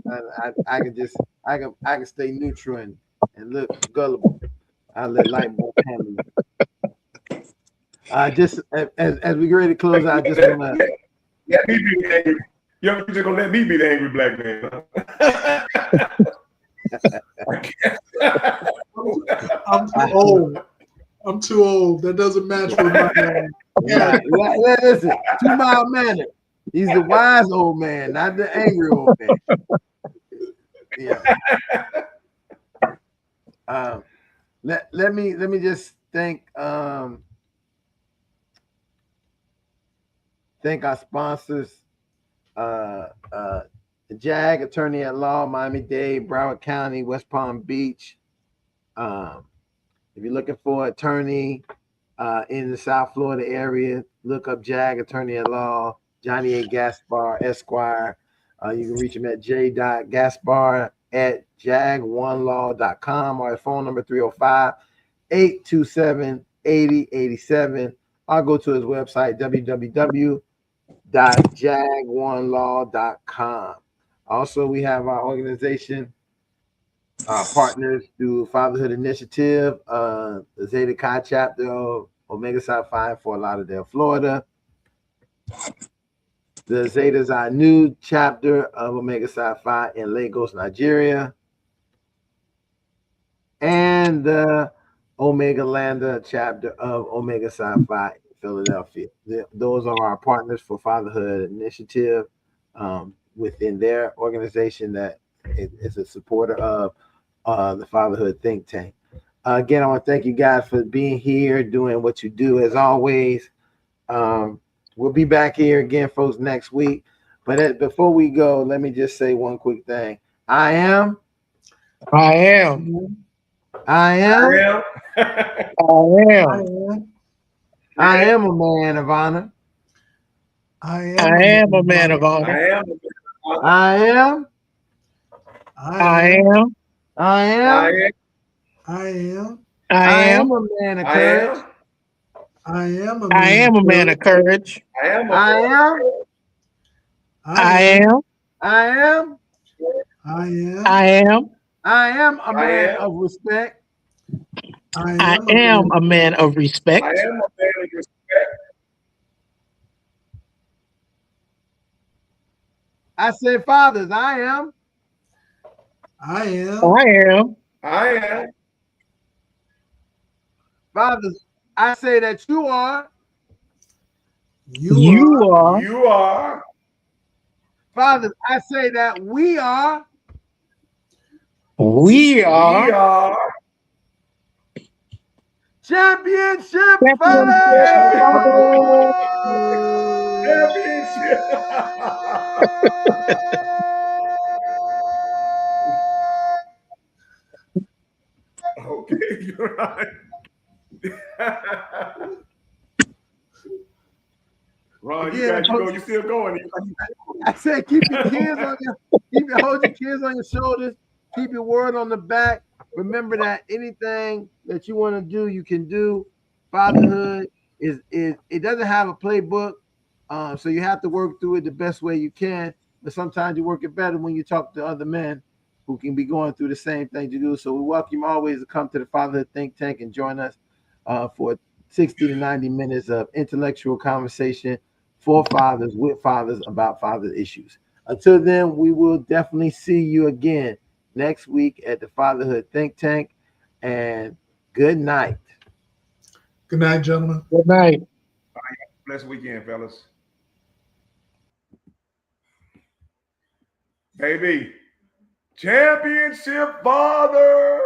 I can stay neutral and look gullible. I let Lightborn handle it. Just as we get ready to close out, I just want to let me be the angry. You're just gonna let me be the angry black man. I'm too old. That doesn't match with my man. Yeah. Listen, too mild-mannered. He's the wise old man, not the angry old man. Yeah. Let me just thank our sponsors. The JAG, Attorney at Law, Miami-Dade, Broward County, West Palm Beach. If you're looking for an attorney in the South Florida area, look up JAG, Attorney at Law, Johnny A. Gaspar, Esquire. You can reach him at j.gaspar@jag1law.com or his phone number 305-827-8087. I'll go to his website, www.jag1law.com. Also, we have our organization partners through Fatherhood Initiative, the Zeta Chi chapter of Omega Psi Phi in Fort Lauderdale, Florida. The Zeta's our new chapter of Omega Psi Phi in Lagos, Nigeria. And the Omega Lambda chapter of Omega Psi Phi in Philadelphia. Those are our partners for Fatherhood Initiative within their organization that is a supporter of the Fatherhood Think Tank. Again, I want to thank you guys for being here, doing what you do as always. We'll be back here again, folks, next week. But before we go, let me just say one quick thing. I am a man of honor. I am a man of honor. I am a man of courage. I am a man of courage. I am a man of respect. I am a man of respect. I said, fathers, I am. Fathers, I say that you are. You are. Fathers, I say that we are. Championship fathers. Okay, you're right. Ron, you got you go. You still going? I said, hold your kids on your shoulders. Keep your word on the back. Remember that anything that you want to do, you can do. Fatherhood is it doesn't have a playbook, so you have to work through it the best way you can. But sometimes you work it better when you talk to other men who can be going through the same thing you do. So we welcome you always to come to the Fatherhood Think Tank and join us for 60 to 90 minutes of intellectual conversation for fathers with fathers about father issues. Until then, we will definitely see you again next week at the Fatherhood Think Tank. And good night. Good night, gentlemen. Good night. Blessed weekend, fellas. Baby, championship father.